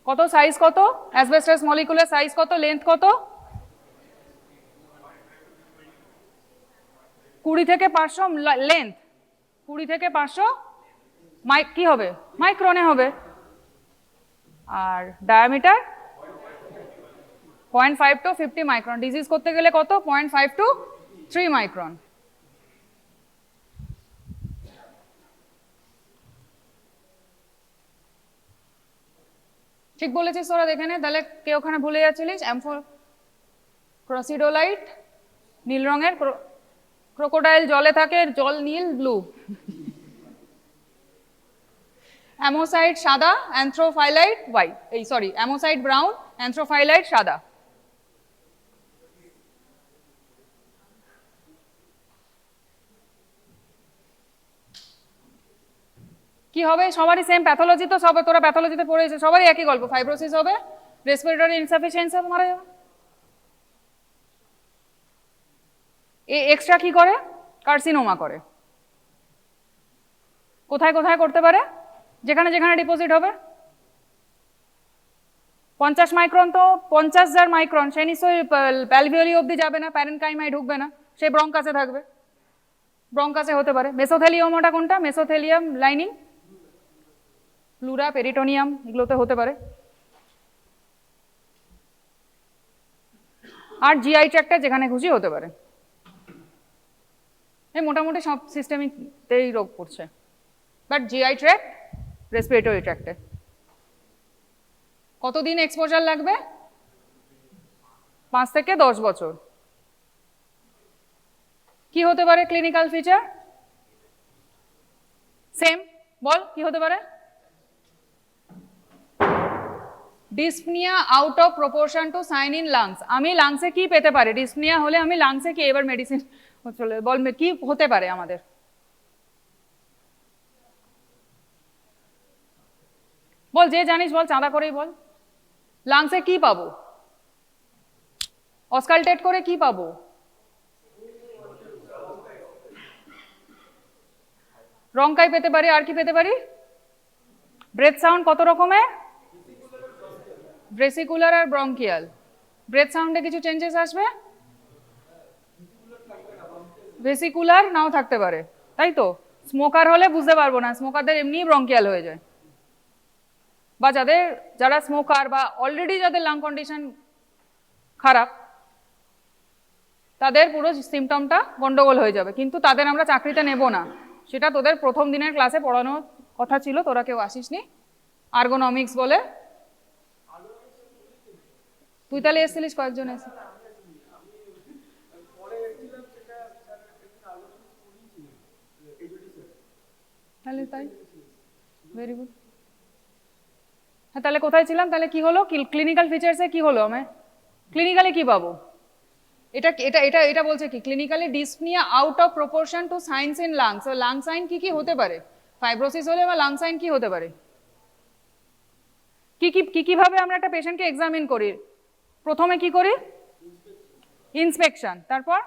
কত সাইজ, কত অ্যাসবেস্টাস মলিকুলের সাইজ কত, লেন্থ কত? 20 থেকে 500 লেন্থ, 20 থেকে 500 কি হবে? মাইক্রনে হবে। আর ডায়ামিটার 0.5 টু 50 মাইক্রন। ডিজিজ করতে গেলে কত? 0.5 টু 3 মাইক্রন। ঠিক বলেছিস তোরা, দেখে নে। তাহলে কে ওখানে ভুলে যাচ্ছিলিস? ক্রসিডোলাইট নীল রঙের, ক্রোকোডাইল জলে থাকে, জল নীল, ব্লু। অ্যামোসাইট সাদা, অ্যান্থ্রোফাইলাইট হোয়াইট, এই সরি অ্যামোসাইট ব্রাউন, অ্যান্থ্রোফাইলাইট সাদা। কি হবে? সবারই সেম প্যাথোলজি তো, সব তোরা প্যাথোলজিতে পড়েছে, সবারই একই গল্প। ফাইব্রোসিস হবে, রেসপিরেটরি ইনসাফিসিয়েন্সি হবে, মারা যাবে। এক্সট্রা কি করে? কার্সিনোমা করে। কোথায় কোথায় করতে পারে? যেখানে যেখানে ডিপোজিট হবে। 50 মাইক্রন তো 50,000 মাইক্রন, সে নিশ্চয়ই অ্যালভিওলি অব্দি যাবে না, প্যারেনকাইমায় ঢুকবে না, সে ব্রঙ্কাসে থাকবে। ব্রঙ্কাসে হতে পারে। মেসোথেলিওমাটা কোনটা? মেসোথেলিয়াম লাইনিং, প্লুরা, পেরিটোনিয়াম, এগুলোতে হতে পারে। আর জিআই ট্র্যাক্টে যেখানে খুশি হতে পারে। এই মোটামুটি সব সিস্টেমেই রোগ পড়ছে, বাট জিআই ট্র্যাক্ট, রেসপিরেটরি ট্র্যাক্টে। কতদিন এক্সপোজার লাগবে? 5 থেকে 10 বছর। কি হতে পারে ক্লিনিক্যাল ফিচার? সেম, বল কি হতে পারে? Dyspnoea out of proportion to sign in lungs. আমি লাংসে কি পেতে পারি? ডিসপনিয়া হলে আমি লাংসে কি, এবার মেডিসিন চলে বল, কি হতে পারে আমাদের? বল, যে জানিস বল, চাঁদা করেই বল। লাংসে কি পাবো? অসকালটেট করে কি পাবো? রংকাই পেতে পারি, আর কি পেতে পারি? ব্রেথ সাউন্ড কত রকমের? ভেসিকুলার আর ব্রঙ্কিয়াল। ব্রেথ সাউন্ডে কিছু চেঞ্জেস আসবে? ভেসিকুলার নাও থাকতে পারে, তাই তো। স্মোকার হলে বুঝতে পারবো না, স্মোকারদের এমনি ব্রঙ্কিয়াল হয়ে যায়, বা যারা স্মোকার বা অলরেডি যাদের লাং কন্ডিশন খারাপ, তাদের পুরো সিমটমটা গন্ডগোল হয়ে যাবে, কিন্তু তাদের আমরা চাকরিতে নেব না। সেটা তোদের প্রথম দিনের ক্লাসে পড়ানো কথা ছিল, তোরা কেউ আসিসনি। আর্গোনমিক্স বলে, তুই তাহলে এসেছিলিস, কয়েকজন এসে। তাহলে তাই, ভেরি গুড। হ্যাঁ, তাহলে কোথায় ছিলাম? তাহলে কি হলো, ক্লিনিক্যাল ফিচার্সে কি হলো? আমি ক্লিনিক্যালি কি পাবো? এটা এটা এটা এটা বলছে কি, clinically dyspnoea out of proportion to signs in lungs. Lung sign কি কি হতে পারে? ফাইব্রোসিস হলে বা লাং সাইন কি হতে পারে? কিভাবে আমরা একটা পেশেন্টকে এক্সামিন করি? প্রথমে কি করি? ইন্সপেকশন, তারপর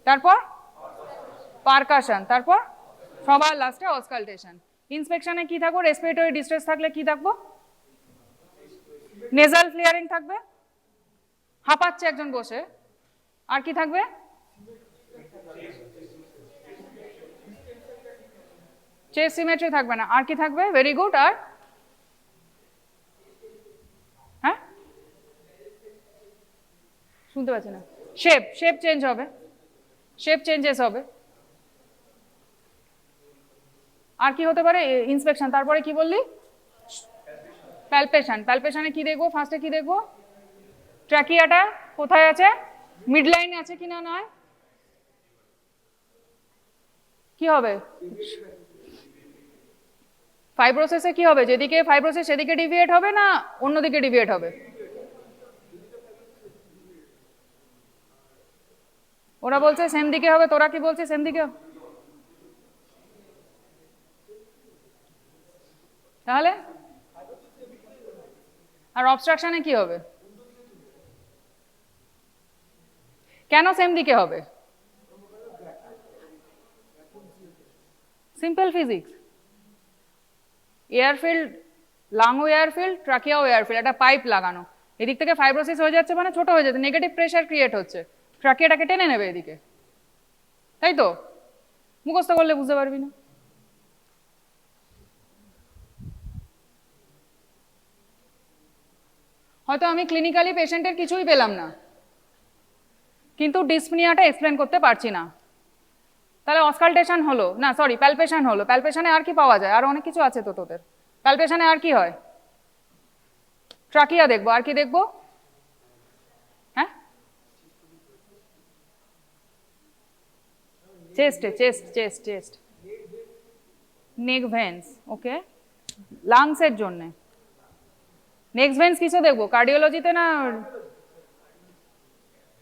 তারপর পারকাশন, তারপর সবার লাস্টে অসকালটেশন। ইন্সপেকশনে কি থাকবো? রেসপিরেটরি ডিস্ট্রেস থাকলে কি থাকবো? নেজাল ফ্লিয়ারিং থাকবে, হাঁপাচ্ছে একজন বসে। আর কি থাকবে? চেস্ট সিমেট্রি থাকবে না। আর কি থাকবে? Very good. আর হ্যাঁ, শুনতে পাচ্ছি না। শেপ, শেপ চেঞ্জ হবে, শেপ চেঞ্জেস হবে। আর কি হতে পারে? ইন্সপেকশন, তারপরে কি বললি? প্যালপেশন। প্যালপেশনে কি দেখবো? ফার্স্টে কি দেখবো? ট্র্যাকিয়াটা কোথায় আছে, মিড লাইনে আছে কিনা নয়। কি হবে? ফাইব্রোসিসে কি হবে? যেদিকে ফাইব্রোসিস সেদিকে ডিভিয়েট হবে না অন্যদিকে ডিভিয়েট হবে? ওরা বলছে সেম দিকে হবে, তোরা কি বলছিস সেম দিকে? তাহলে আর অবস্ট্রাকশনে কি হবে? কেন সেম দিকে হবে? Simple physics. এয়ারফিল্ড, লাংও এয়ারফিল্ড, ট্রাকিয়াও এয়ারফিল্ড, একটা পাইপ লাগানো। এদিক থেকে ফাইব্রোসিস হয়ে যাচ্ছে মানে ছোট হয়ে যাচ্ছে, নেগেটিভ প্রেশার ক্রিয়েট হচ্ছে, ট্রাকিয়াটাকে টেনে নেবে এদিকে, তাই তো? মুখস্থ করলে বুঝতে পারবি না। হয়তো আমি ক্লিনিক্যালি পেশেন্টের কিছুই পেলাম না, কিন্তু ডিসপনিয়াটা এক্সপ্লেন করতে পারছি না। তাহলে অসকালটেশন হলো না, সরি প্যালপেশন হলো। প্যালপেশনে আর কি পাওয়া যায়? আর অনেক কিছু আছে তো তোদের। প্যালপেশনে আর কি হয়? ট্রাকিয়া দেখবো, আর কি দেখবো? হ্যাঁ, চেস্টে, চেস্ট চেস্ট চেস্ট, নেক ভেন্স, ওকে। লাংসের জন্য নেক্সট ভেন্স কিসে দেখবো? কার্ডিওলজিতে না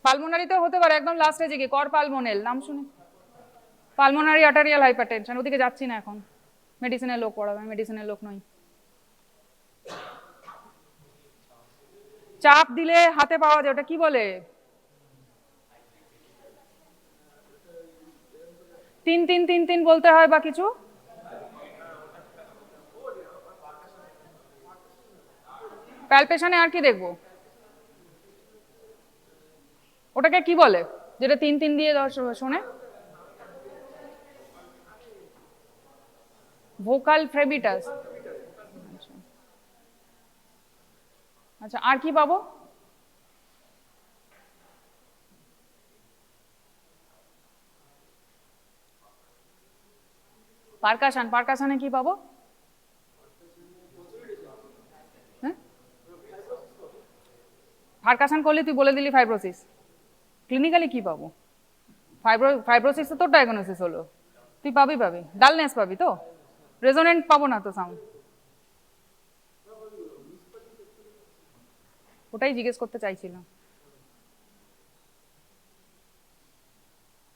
পালমোনারিতে হতে পারে, একদম লাস্টে যে কি কর পালমোনেল নাম শুনে, পালমোনারি আর্টারিয়াল হাইপারটেনশন। ওদিকে যাচ্ছি না এখন, মেডিসিনের লোক পড়াবে, মেডিসিনের লোক নই। চাপ দিলে হাতে পাওয়া যায়, ওটা কি বলে? 3-3-3-3 বলতে হয় বা কিছু। প্যালপেশনে আর কি দেখবো? ওটাকে কি বলে যেটা 3-3 দিয়ে শোনে? ভোকাল ফ্রেবিটাস। আচ্ছা, আর কি পাবো? পারকাশন। পারকাশনে কি পাবো? হ্যাঁ, পারকাশন করলে তুই বলে দিলি ফাইব্রোসিস। ক্লিনিক্যালি কি পাবো? ফাইব্রোসিস তো তোর ডায়াগনোসিস হলো, তুই পাবি ডালনেস পাবি তো, রেজোনেন্ট পাবো না তো সাউন্ড। ওটাই জিজ্ঞেস করতে চাইছিলাম।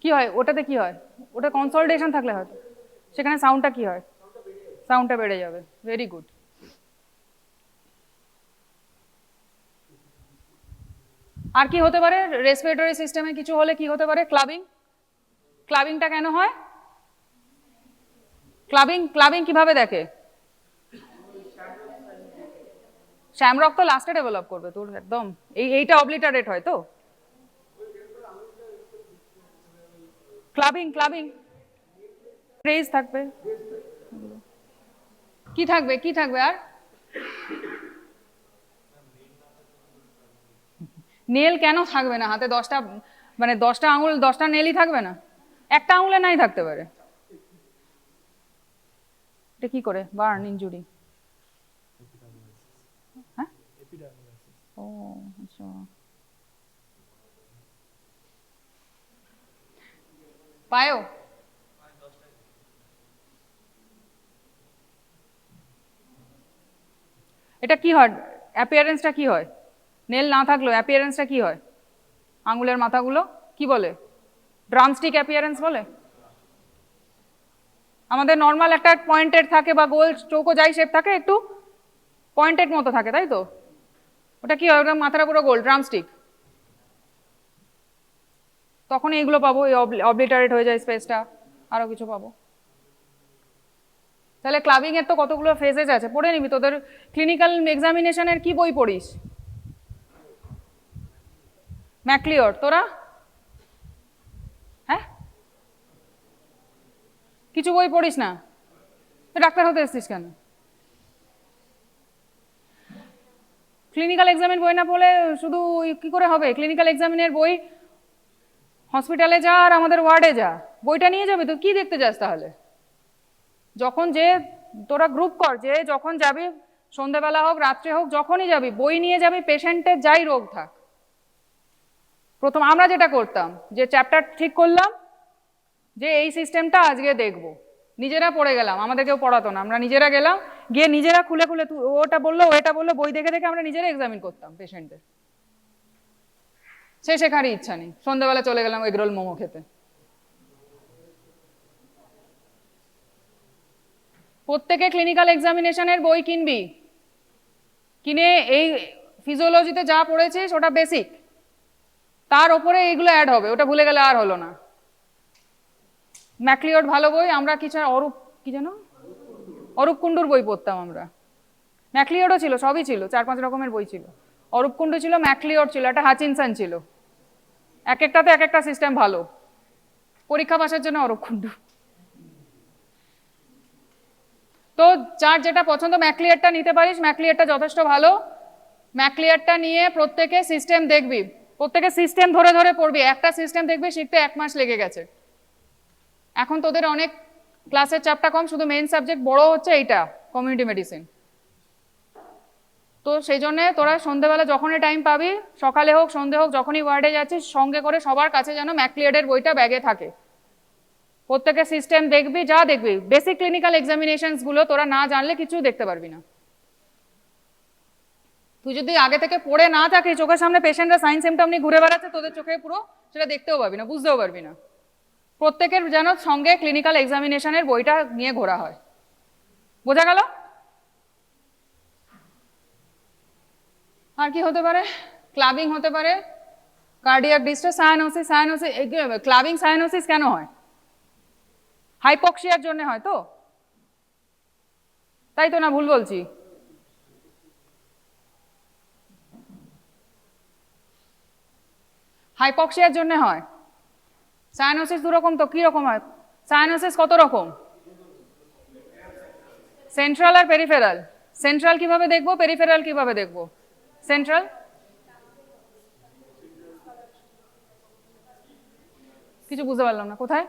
কি হয় ওটাতে? কি হয় ওটা? কনসলটেশন থাকলে হয়তো সেখানে সাউন্ডটা কি হয়? সাউন্ডটা বেড়ে যাবে। Very good. আর কি হতে পারে? রেসপিরেটরি সিস্টেমে কিছু হলে কি হতে পারে? ক্লাবিং। ক্লাবিংটা কেন হয়? ক্লাবিং, ক্লাবিং কিভাবে দেখে? শ্যামরক তো লাস্টে ডেভেলপ করবে তোর, একদম এইটা অবলিটারেট হয় তো। ক্লাবিং, ক্লাবিং ক্রেজ থাকবে। কি থাকবে? কি থাকবে আর? নেল কেন থাকবে না হাতে? 10টা মানে 10টা আঙুল, 10টা নেলই থাকবে না? একটা আঙুলে নাই থাকতে পারে। এটা কি করে? Burn injury. হ্যাঁ, ও আচ্ছা। পায়ও এটা কি হয়? অ্যাপিয়ারেন্সটা কি হয়? নেল না থাকলেও অ্যাপিয়ারেন্সটা কি হয়? আঙুলের মাথাগুলো কি বলে? ড্রামস্টিক অ্যাপিয়ারেন্স বলে। আমাদের নর্মাল একটা পয়েন্টেড থাকে বা গোল চৌকো যাই শেপ থাকে, একটু পয়েন্টেড মতো থাকে, তাই তো? ওটা কি হয়? ওটা মাথাটা পুরো গোল, ড্রামস্টিক। তখন এইগুলো পাবো, এই অবলিটারেট হয়ে যায় স্পেসটা, আরো কিছু পাবো। তাহলে ক্লাবিং এর তো কতগুলো ফেজেস আছে, পড়ে নিবি। তোদের ক্লিনিক্যাল এক্সামিনেশনের কি বই পড়িস? ম্যাকলিওর। তোরা? হ্যাঁ, কিছু বই পড়িস না? ডাক্তার হতে এসছিস কেন? ক্লিনিক্যাল এক্সামিন বই না পড়লে শুধু কি করে হবে? ক্লিনিক্যাল এক্সামিনের বই হসপিটালে যা আর আমাদের ওয়ার্ডে যা, বইটা নিয়ে যাবি। তুই কি দেখতে যাস তাহলে? যখন যে তোরা গ্রুপ কর, যে যখন যাবি, সন্ধ্যেবেলা হোক রাত্রে হোক, যখনই যাবি বই নিয়ে যাবি, পেশেন্টের যাই রোগ থাক। প্রথম আমরা যেটা করতাম, যে চ্যাপ্টার ঠিক করলাম যে এই সিস্টেমটা আজকে দেখব, নিজেরা পড়ে গেলাম, আমাদের কেউ পড়াতো না, আমরা নিজেরা গেলাম, গিয়ে নিজেরা খুলে খুলে ওটা বললো ওটা বললো, বই দেখে দেখে আমরা নিজেরা এক্সামিন করতাম পেশেন্টের। সে শেখারই ইচ্ছা নেই, সন্ধ্যাবেলা চলে গেলাম এগরোল মোমো খেতে। প্রত্যেকে ক্লিনিক্যাল এক্সামিনেশনের বই কিনবি, কিনে এই ফিজিওলজিতে যা পড়েছিস ওটা বেসিক, তার ওপরে এইগুলো অ্যাড হবে, ওটা ভুলে গেলে আর হলো না। ম্যাকলিওড ভালো বই। আমরা কিছু অরূপ, কি যেন, অরূপ কুণ্ডুর বই পড়তাম আমরা। ম্যাকলিওডও ছিল, সবই ছিল, 4-5 রকমের বই ছিল। অরূপ কুণ্ডু ছিল, ম্যাকলিওড ছিল, একটা হাচিনসন ছিল। এক একটাতে এক একটা সিস্টেম ভালো। পরীক্ষা পাসের জন্য অরূপ কুণ্ডু। তো যার যেটা পছন্দ, ম্যাকলিয়ারটা নিতে পারিস, ম্যাকলিয়ারটা যথেষ্ট ভালো। ম্যাকলিয়ারটা নিয়ে প্রত্যেকে সিস্টেম দেখবি, প্রত্যেকে সিস্টেম ধরে ধরে পড়বি। একটা সিস্টেম দেখবি শিখতে 1 মাস লেগে গেছে। এখন তোদের অনেক ক্লাসের চাপটা কম, শুধু মেইন সাবজেক্ট বড় হচ্ছে এইটা, কমিউনিটি মেডিসিন। তো সেই জন্য তোরা সন্ধ্যেবেলা যখনই টাইম পাবি, সকালে হোক সন্ধে হোক, যখনই ওয়ার্ডে যাচ্ছিস, সঙ্গে করে সবার কাছে যেন ম্যাকলিয়ারের বইটা ব্যাগে থাকে। প্রত্যেকের সিস্টেম দেখবি, যা দেখবি বেসিক ক্লিনিক্যাল এক্সামিনেশনস গুলো তোরা না জানলে কিছু দেখতে পারবি না। তুই যদি আগে থেকে পড়ে না থাকিস, চোখের সামনে পেশেন্টরা সাইন সিমটম নিয়ে ঘুরে বেড়াচ্ছে, তোদের চোখে পুরো সেটা দেখতেও পারবি না, বুঝতেও পারবি না। প্রত্যেকের যেন সঙ্গে ক্লিনিক্যাল এক্সামিনেশনের বইটা নিয়ে ঘোরা হয়। বোঝা গেল? আর কি হতে পারে? ক্লাবিং হতে পারে, cardiac distress, cyanosis. Cyanosis, clubbing cyanosis কেন হয়? হাইপক্সিয়ার জন্য হয় তো, তাই তো? না ভুল বলছি? হাইপক্সিয়ার জন্য হয়। সায়ানোসিস 2 রকম তো, কি রকম হয়? সায়ানোসিস কত রকম? সেন্ট্রাল আর পেরিফেরাল। সেন্ট্রাল কিভাবে দেখবো, পেরিফেরাল কিভাবে দেখবো? সেন্ট্রাল কিছু বুঝতে পারলাম না, কোথায়?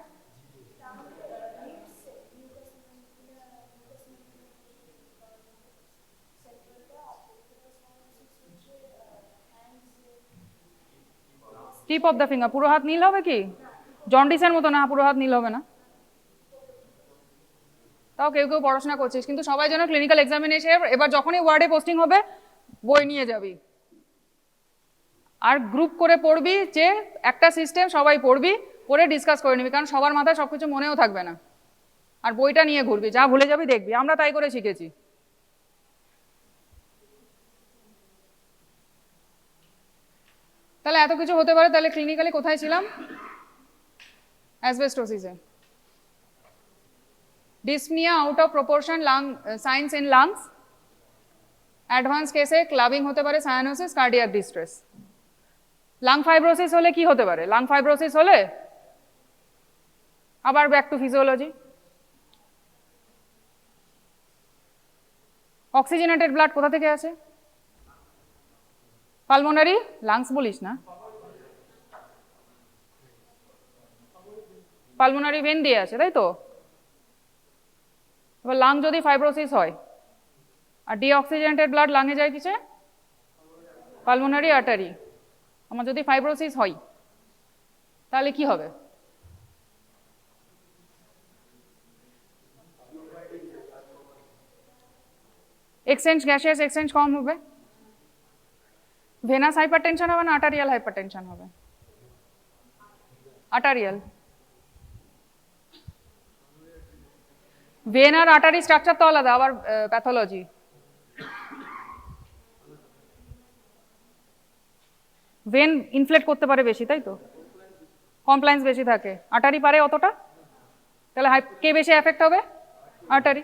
Tip of the finger. পুরো হাত নীল হবে কি? জন্ডিসের মতো না, পুরো হাত নীল হবে না। তাও কেউ কেউ পড়াশোনা করছিস, কিন্তু সবাই যেন ক্লিনিক্যাল এক্সামিনেশন এবার যখনই ওয়ার্ডে পোস্টিং হবে বই নিয়ে যাবি, আর গ্রুপ করে পড়বি, যে একটা সিস্টেম সবাই পড়বি, পড়ে ডিসকাস করে নিবি, কারণ সবার মাথায় সবকিছু মনেও থাকবে না। আর বইটা নিয়ে ঘুরবি, যা ভুলে যাবি দেখবি। আমরা তাই করে শিখেছি। তাহলে এত কিছু হতে পারে, তাহলে ক্লিনিক্যালি কোথায় ছিলাম? অ্যাসবেস্টোসিসে। Dyspnoea out of proportion lung signs in lungs. Advance কেসে ক্লাবিং হতে পারে, cyanosis, cardiac distress. Lung fibrosis হলে কি হতে পারে? লাং ফাইব্রোসিস হলে আবার back to physiology. Oxygenated blood কোথা থেকে আসে? পালমোনারি, লাংস বলিস না, পালমোনারি ভেন দিয়ে আসে, তাই তো? এবার লাং যদি ফাইব্রোসিস হয় আর ডিঅক্সিজেনেটেড ব্লাড লাঙে যায় কিসে? Pulmonary artery. আমার যদি ফাইব্রোসিস হয় তাহলে কি হবে? এক্সচেঞ্জ গ্যাসিয়াস এক্সচেঞ্জ কম হবে, ভেনাস হাইপারটেনশন হবে না আর্টারিয়াল হাইপারটেনশন হবে? আর্টারিয়াল। ভেন আর আর্টারি স্ট্রাকচার তো আলাদা, আবার প্যাথোলজি। ভেন ইনফ্লেট করতে পারে বেশি, তাই তো, কমপ্লায়েন্স বেশি থাকে, আর্টারি পারে অতটা, তাহলে কে বেশি এফেক্ট হবে? আর্টারি।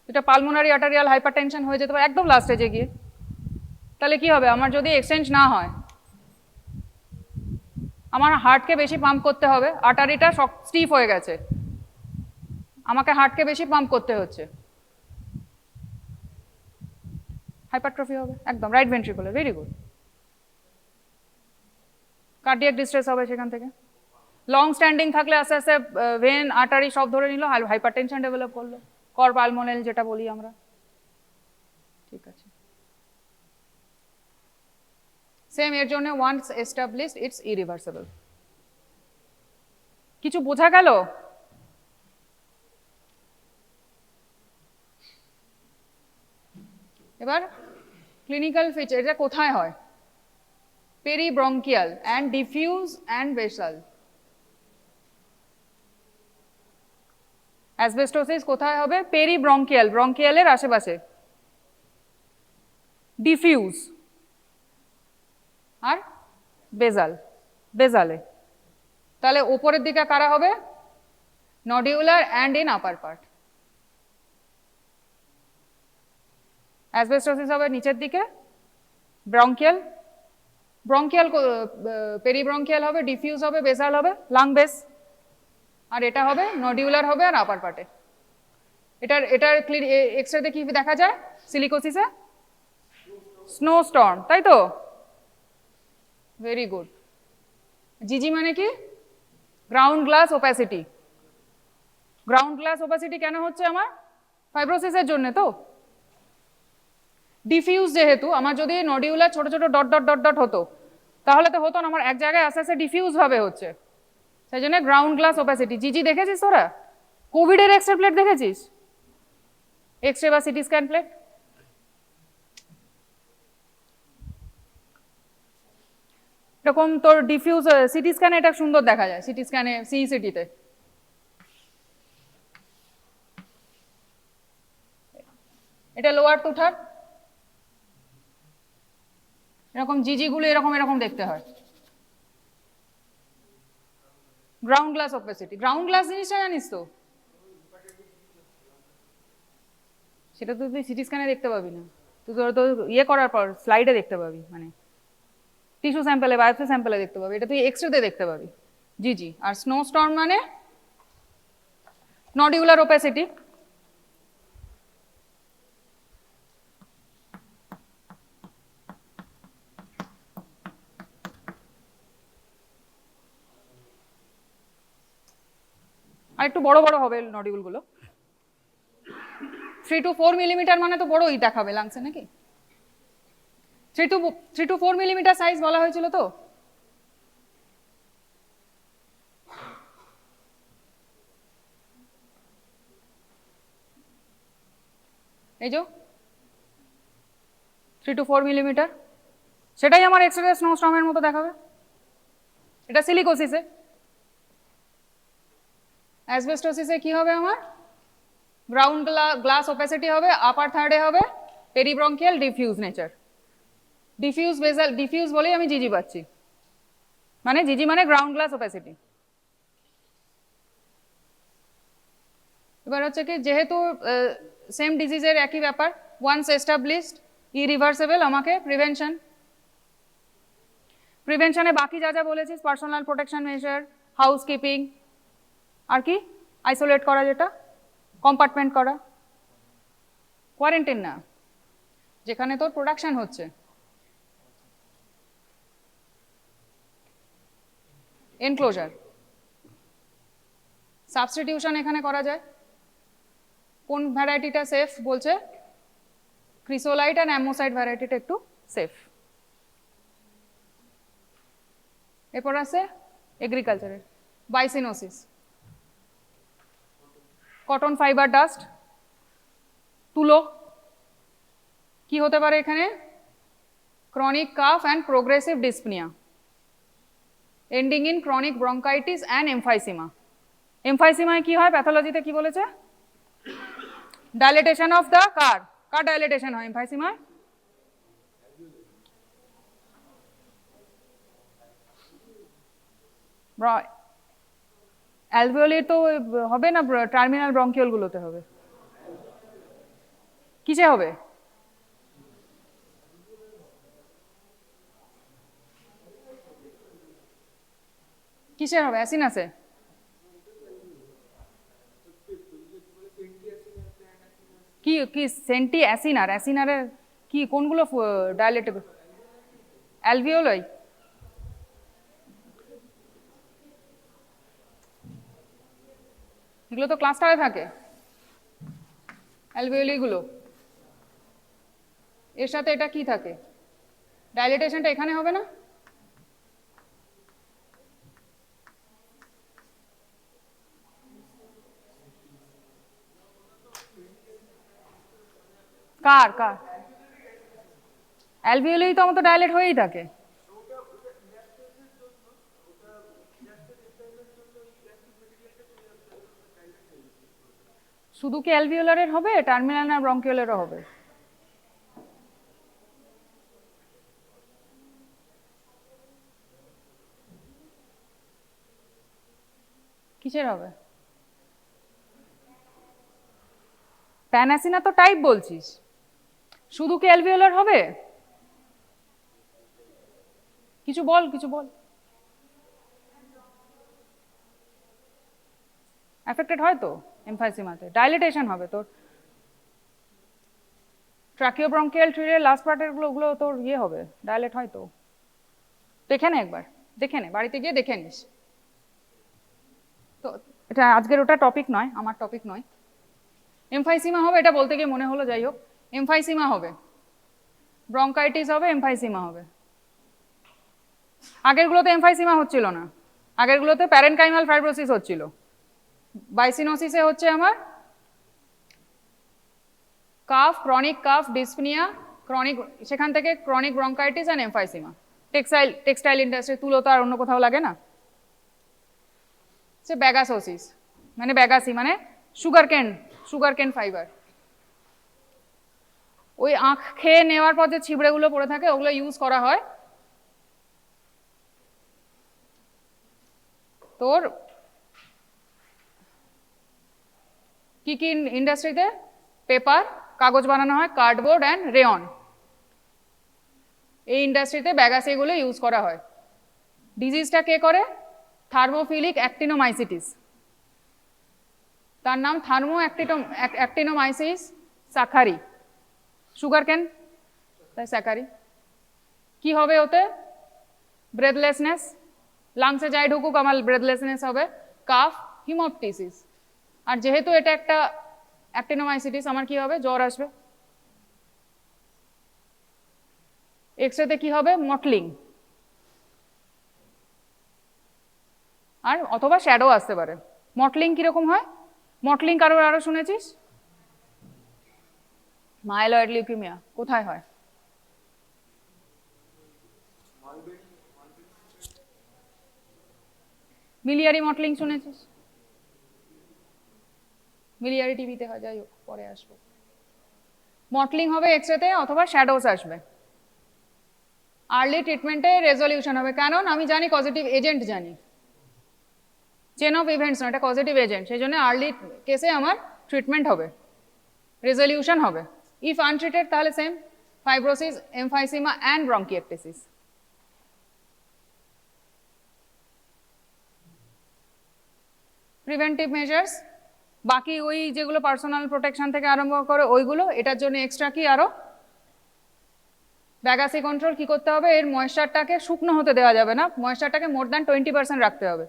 এটা পালমোনারি আর্টারিয়াল হাইপারটেনশন হয়ে যেতে পারে একদম লাস্ট স্টেজে গিয়ে। তাহলে কি হবে? আমার যদি এক্সচেঞ্জ না হয়, আমার হার্টকে বেশি পাম্প করতে হবে, আর্টারিটা স্টিফ হয়ে গেছে, আমাকে হার্টকে বেশি পাম্প করতে হচ্ছে, হাইপারট্রফি হবে একদম right ventricular. Very good. Cardiac distress হবে সেখান থেকে। লং স্ট্যান্ডিং থাকলে আস্তে আস্তে ভেন আর্টারি সব ধরে নিল, হাইপারটেনশন ডেভেলপ করলো, কর পালমোনাল যেটা বলি আমরা। ঠিক আছে, সেম এর জন্য ওয়ান্স এস্টাবলিশড ইটস ইরিভার্সিবল। কিছু বোঝা গেল? এবার ক্লিনিক্যাল ফিচার, এটা কোথায় হয়? Peribronchial and diffuse and basal. Asbestosis কোথায় হবে? পেরিব্রঙ্কিয়াল, ব্রঙ্কিয়ালের আশেপাশে, ডিফিউজ আর বেজাল, বেজালে। তাহলে উপরের দিকে কারা হবে? Nodular and in upper part. Asbestosis হবে নিচের দিকে, ব্রঙ্কিয়াল, ব্রঙ্কিয়াল, পেরিব্রঙ্কিয়াল হবে, ডিফিউজ হবে, বেসাল হবে, লাং বেস, আর এটা হবে নডিউলার হবে আর আপার পার্টে। এটার এটার এক্সরেতে কি দেখা যায়? সিলিকোসিসে স্নো স্টর্ম, তাই তো? Very good. জিজি মানে কি? Ground glass opacity. Ground glass opacity কেন হচ্ছে আমার? ফাইব্রোসিসের জন্য তো। ডিফিউজ যেহেতু, আমার যদি নডিউলার ছোট ছোট ডট ডট ডট ডট হতো তাহলে তো হতো না, আমার এক জায়গায় আস্তে আস্তে ডিফিউজ ভাবে হচ্ছে, সেই জন্য গ্রাউন্ড গ্লাস ওপাসিটি। জিজি দেখেছিস তোরা? কোভিডের এক্সরে প্লেট দেখেছিস? এক্সরে বা সিটি স্ক্যান প্লেট? এরকম তোর ডিফিউজ সিটি স্ক্যানে এটা সুন্দর দেখা যায়, সিটি স্ক্যানে, সিইসিটিতে। এটা লোয়ার টুথার, এরকম জিজি গুলো এরকম এরকম দেখতে হয়। Ground glass opacity, ground glass জিনিসটা জানিস তো? সেটা তো তুই সিটি স্ক্যানে দেখতে পাবি না, তুই তো ইয়ে করার পর স্লাইডে দেখতে পাবি, মানে টিস্যু স্যাম্পেলে, বায়োপসি স্যাম্পেলে দেখতে পাবি, এটা তুই এক্সরেতে দেখতে পাবি। জিজি। আর স্নো স্টর্ম মানে নডিউলার ওপাসিটি। আর একটু বড় বড় হবে নডিউলগুলো, 3 to 4 মিলিমিটার, মানে তো বড়ই দেখাবে লাংসে নাকি? 3 to 4 মিলিমিটার সাইজ বলা হয়েছিল তো। এই যে 3 to 4 মিলিমিটার, সেটাই আমার এক্সরে স্নোস্টর্মের মতো দেখাবে। এটা সিলিকোসিসে। অ্যাসবেস্টোসিসে কি হবে? আমার গ্রাউন্ড গ্লাস ওপাসিটি হবে, আপার থার্ডে হবে peribronchial, diffuse nature. Diffuse basal, diffuse বলেই আমি জিজি পাচ্ছি, মানে জিজি মানে গ্রাউন্ড গ্লাস ওপাসিটি। এবার হচ্ছে কি, যেহেতু সেম ডিজিজের একই ব্যাপার, ওয়ান্স এস্টাবলিশড ইরিভার্সেবল, আমাকে প্রিভেনশন, প্রিভেনশনে বাকি যা যা বলেছিস, personal protection measure, housekeeping, আর কি আইসোলেট করা, যেটা কম্পার্টমেন্ট করা, কোয়ারেন্টাইন না, যেখানে তোর প্রোডাকশন হচ্ছে, এনক্লোজার, সাবস্টিটিউশন এখানে করা যায়, কোন ভ্যারাইটিটা সেফ বলছে? ক্রিসোলাইট আর অ্যামোসাইট ভ্যারাইটিটা একটু সেফ। এরপর আছে এগ্রিকালচারের বাইসিনোসিস, কটন ফাইবার ডাস্ট, তুলো। কি হতে পারে এখানে? Chronic cough and progressive dyspnoea ending in chronic bronchitis and emphysema. এমফাইসিমায় কি হয় প্যাথোলজিতে কি বলেছে? ডাইলেটেশন অফ দ্য কার ডাইলেটেশন হয় এমফাইসিমায়? অ্যালভিওলির তো হবে না, টার্মিনাল ব্রঙ্কিওল গুলোতে হবে। কিসে হবে? কিসের হবে? অ্যাসিনাসে? কি কি সেন্টি অ্যাসিনার? অ্যাসিনারের কি কোনগুলো ডাইলেটেবল? অ্যালভিওলাই? এগুলো তো ক্লাস্টারে থাকে অ্যালভিওলি গুলো। এর সাথে এটা কি থাকে? ডাইলেটেশনটা এখানে হবে না? কার কার অ্যালভিওলি তো আমার তো ডাইলেট হয়েই থাকে। শুধু কি অ্যালভিওলারের হবে? টার্মিনাল না ব্রঙ্কিওলেরও হবে? কিসের হবে? প্যানাসিনা তো টাইপ বলছিস, শুধু কি অ্যালভিওলার হবে? কিছু বল, কিছু বল। অ্যাফেক্টেড হয় তো এমফাইসিমাতে, ডাইলেটেশন হবে তোর। ট্রাকিওব্রঙ্কিয়াল ট্রির লাস্ট পার্টের ওগুলো তোর ইয়ে হবে, ডাইলেট হয় তো। দেখে নে একবার, দেখে নে, বাড়িতে গিয়ে দেখে নিস। তো এটা আজকের ওটা টপিক নয়, আমার টপিক নয়। এমফাইসিমা হবে এটা বলতে গিয়ে মনে হলো, যাই হোক এমফাইসিমা হবে, ব্রঙ্কাইটিস হবে, এমফাইসিমা হবে। আগেরগুলোতে এমফাইসিমা হচ্ছিল না, আগেরগুলোতে প্যারেনকাইমাল ফাইব্রোসিস হচ্ছিল। বাইসিনোসিসে হচ্ছে আমার calf, chronic calf dyspnoea, chronic, সেখান থেকে chronic bronchitis and emphysema. Textile industry, তুলো তো আর অন্য কোথাও লাগে না। সে ব্যাগাসোসিস মানে ব্যাগাসি মানে সুগার কেন ফাইবার। ওই আখ খেয়ে নেওয়ার পর যে ছিবড়েগুলো পড়ে থাকে ওগুলো ইউজ করা হয় তোর কি কি ইন্ডাস্ট্রিতে? পেপার, কাগজ বানানো হয়, কার্ডবোর্ড অ্যান্ড রেয়ন। এই ইন্ডাস্ট্রিতে ব্যাগাসিগুলো ইউজ করা হয়। ডিজিজটা কে করে? থার্মোফিলিক অ্যাক্টিনোমাইসিটিস। তার নাম অ্যাক্টিনোমাইসিস সাখারি। সুগার কেন তাই স্যাকারি। কি হবে ওতে? ব্রেথলেসনেস, লাংসে যাই ঢুকুক আমার ব্রেথলেসনেস হবে। কাফ, হিমোপটিসিস। আর যেহেতু এটা একটা অ্যাক্টিনোমাইসিটিস, আমার কি হবে? জ্বর আসবে। এক্সরেতে কি হবে? মটলিং, আর অথবা শ্যাডো আসতে পারে। মটলিং কিরকম হয়? মটলিং কারোর আরো শুনেছিস? মাইলয়েড লিউকেমিয়া কোথায় হয়? মিলিয়ারি মটলিং শুনেছিস? মিলিয়ারি টিভিতে হয়, যাই হোক পরে আসবো। মটলিং হবে এক্সরেতে, অথবা শ্যাডোস আসবে। আর্লি ট্রিটমেন্টে রেজলিউশন হবে, কারণ আমি জানি পজিটিভ এজেন্ট, জানি চেন অফ ইভেন্টস না, এটা পজিটিভ এজেন্ট, সেই জন্য আর্লি কেসে আমার ট্রিটমেন্ট হবে, রেজলিউশন হবে। ইফ আনট্রিটেড তাহলে same fibrosis, emphysema and bronchiectasis. Preventive measures বাকি ওই যেগুলো পার্সোনাল প্রোটেকশন থেকে আরম্ভ করে ওইগুলো, এটার জন্য এক্সট্রা কি আরো ব্যাগাসি কন্ট্রোল কি করতে হবে? এর ময়েশ্চারটাকে শুকনো হতে দেওয়া যাবে না, ময়েশ্চারটাকে মোর দ্যান 20% রাখতে হবে,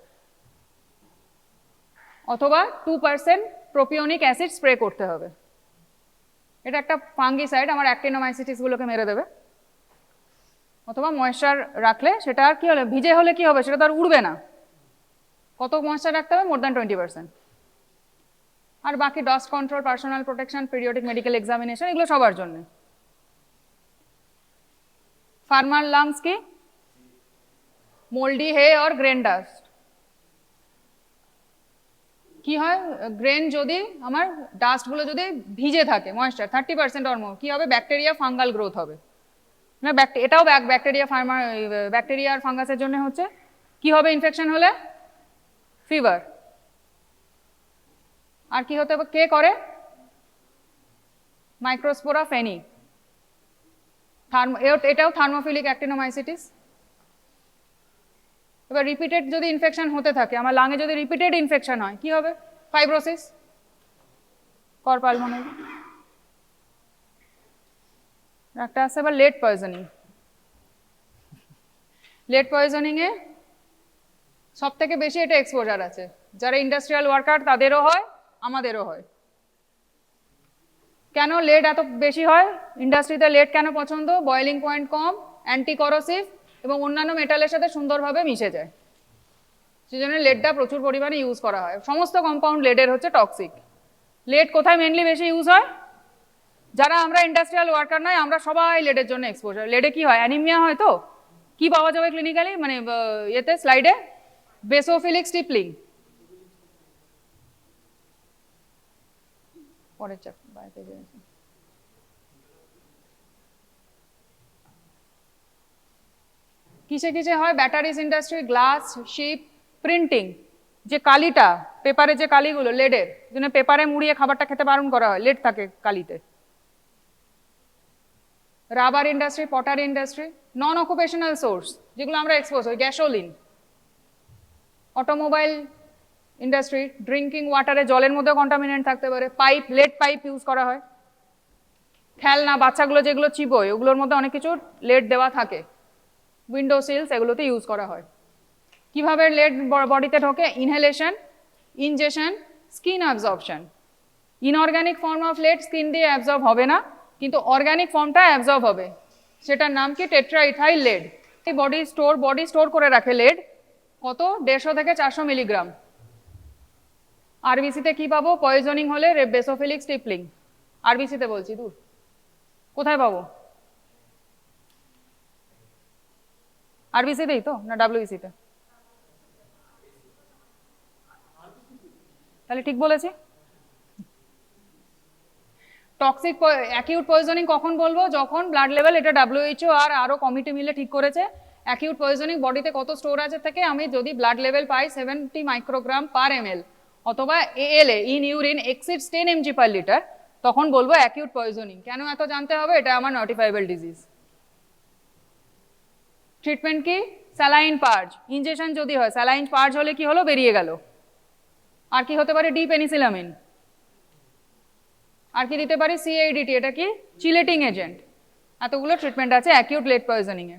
অথবা 2% প্রোপিওনিক অ্যাসিড স্প্রে করতে হবে। এটা একটা ফাঙ্গিসাইড, আমার অ্যাক্টিনোমাইসিটিস গুলোকে মেরে দেবে। অথবা ময়েশ্চার রাখলে সেটা আর কি হলে ভিজে হলে কি হবে, সেটা তো আর উড়বে না। কত ময়েশ্চার রাখতে হবে? More than 20%। আর বাকি dust control, personal protection, periodic medical examination, এগুলো সবার জন্য। ফার্মার লাংস কি? মোল্ডি হে আর গ্রেন ডাস্ট। কি হয়, গ্রেন যদি আমার ডাস্টগুলো যদি ভিজে থাকে, ময়েশ্চার 30% অর মোর, কি হবে? ব্যাকটেরিয়া ফাঙ্গাল গ্রোথ হবে না। এটাও ব্যাকটেরিয়া ব্যাকটেরিয়া আর ফাঙ্গাসের জন্য হচ্ছে। কি হবে ইনফেকশন হলে? ফিভার। আর কি হতে, কে করে? মাইক্রোস্পোরা ফেনি। এটাও থার্মোফিলিক অ্যাক্টিনোমাইসিটিস। এবার রিপিটেড যদি ইনফেকশন হতে থাকে, আমার লাঙে যদি রিপিটেড ইনফেকশন হয়, কি হবে? ফাইব্রোসিস, কর পালমোনারি। একটা আছে আবার লেড পয়জনিং। লেড পয়জনিং এ সব থেকে বেশি এটা এক্সপোজার আছে। যারা ইন্ডাস্ট্রিয়াল ওয়ার্কার তাদেরও হয়, আমাদেরও হয়। কেন লেড এত বেশি হয় ইন্ডাস্ট্রিতে? লেড কেন পছন্দ? বয়েলিং পয়েন্ট কম, অ্যান্টি করোসিভ এবং অন্যান্য মেটালের সাথে সুন্দরভাবে মিশে যায়, সেজন্য লেডটা প্রচুর পরিমাণে ইউজ করা হয়। সমস্ত কম্পাউন্ড লেডের হচ্ছে টক্সিক। লেড কোথায় মেনলি বেশি ইউজ হয়? যারা আমরা ইন্ডাস্ট্রিয়াল ওয়ার্কার নয়, আমরা সবাই লেডের জন্য এক্সপোজার। লেডে কি হয়? অ্যানিমিয়া হয়। তো কি পাওয়া যাবে ক্লিনিক্যালি, মানে এতে স্লাইডে? Basophilic stippling. পরের পেজে আছে। কিসে কিসে হয়? Batteries industry, glass, ship, printing. যে কালিটা, পেপারে যে কালিগুলো লেডের জন্য, পেপারে মুড়িয়ে খাবারটা খেতে বারণ করা হয়, লেড থাকে কালিতে। Rubber industry, pottery industry. Non occupational source যেগুলো আমরা এক্সপোজ হই, গ্যাসোলিন। অটোমোবাইল ইন্ডাস্ট্রি, ড্রিঙ্কিং ওয়াটারে জলের মধ্যে কন্টামিনেন্ট থাকতে পারে। পাইপ, লেড পাইপ ইউজ করা হয়। খেলনা বাচ্চাগুলো যেগুলো চিবোয়, ওগুলোর মধ্যে অনেক কিছু লেড দেওয়া থাকে। উইন্ডো সিলস, এগুলোতে ইউজ করা হয়। কিভাবে লেড বডিতে ঢোকে? Inhalation, injection, skin absorption. Inorganic form of lead skin দিয়ে অ্যাবজর্ব হবে না, কিন্তু অর্গানিক ফর্মটা অ্যাবজর্ব হবে। সেটার নাম কি? টেট্রাইথাইল লেড। এই বডি স্টোর করে রাখে লেড কত? 150 থেকে 400 মিলিগ্রাম। আরবিসিতে কি পাবো? পয়জনিং হলে বেসোফিলিক স্টিপলিং। আরবিসিতে বলছি, দূর কোথায় পাবো? আরবিসিতেই তো, না ডাব্লিউবিসিতে? তাহলে ঠিক বলেছি। টক্সিক অ্যাকিউট পয়জনিং কখন বলবো? যখন ব্লাড লেভেল, এটা WHO আর আরো কমিটি মিলে ঠিক করেছে, অ্যাকিউট পয়জনিং বডিতে কত স্টোর আছে থেকে আমি যদি ব্লাড লেভেল পাই 70 মাইক্রোগ্রাম পার ml অথবা ALA in urine exceeds 10 mg per litre, তখন বলবো অ্যাকিউট পয়জনিং। কেন এত জানতে হবে? এটা আমার নোটিফাইবল ডিজিজ। ট্রিটমেন্ট কি? Saline purge. ইনজেকশন যদি হয়, স্যালাইন পার্জ হলে কি হলো? বেরিয়ে গেল। আর কি হতে পারে? ডি পেনিসিলামিন। আর কি দিতে পারি? CADT, এটা কি? Chelating agent. এতগুলো ট্রিটমেন্ট আছে অ্যাকিউট লেড পয়জনিং এ।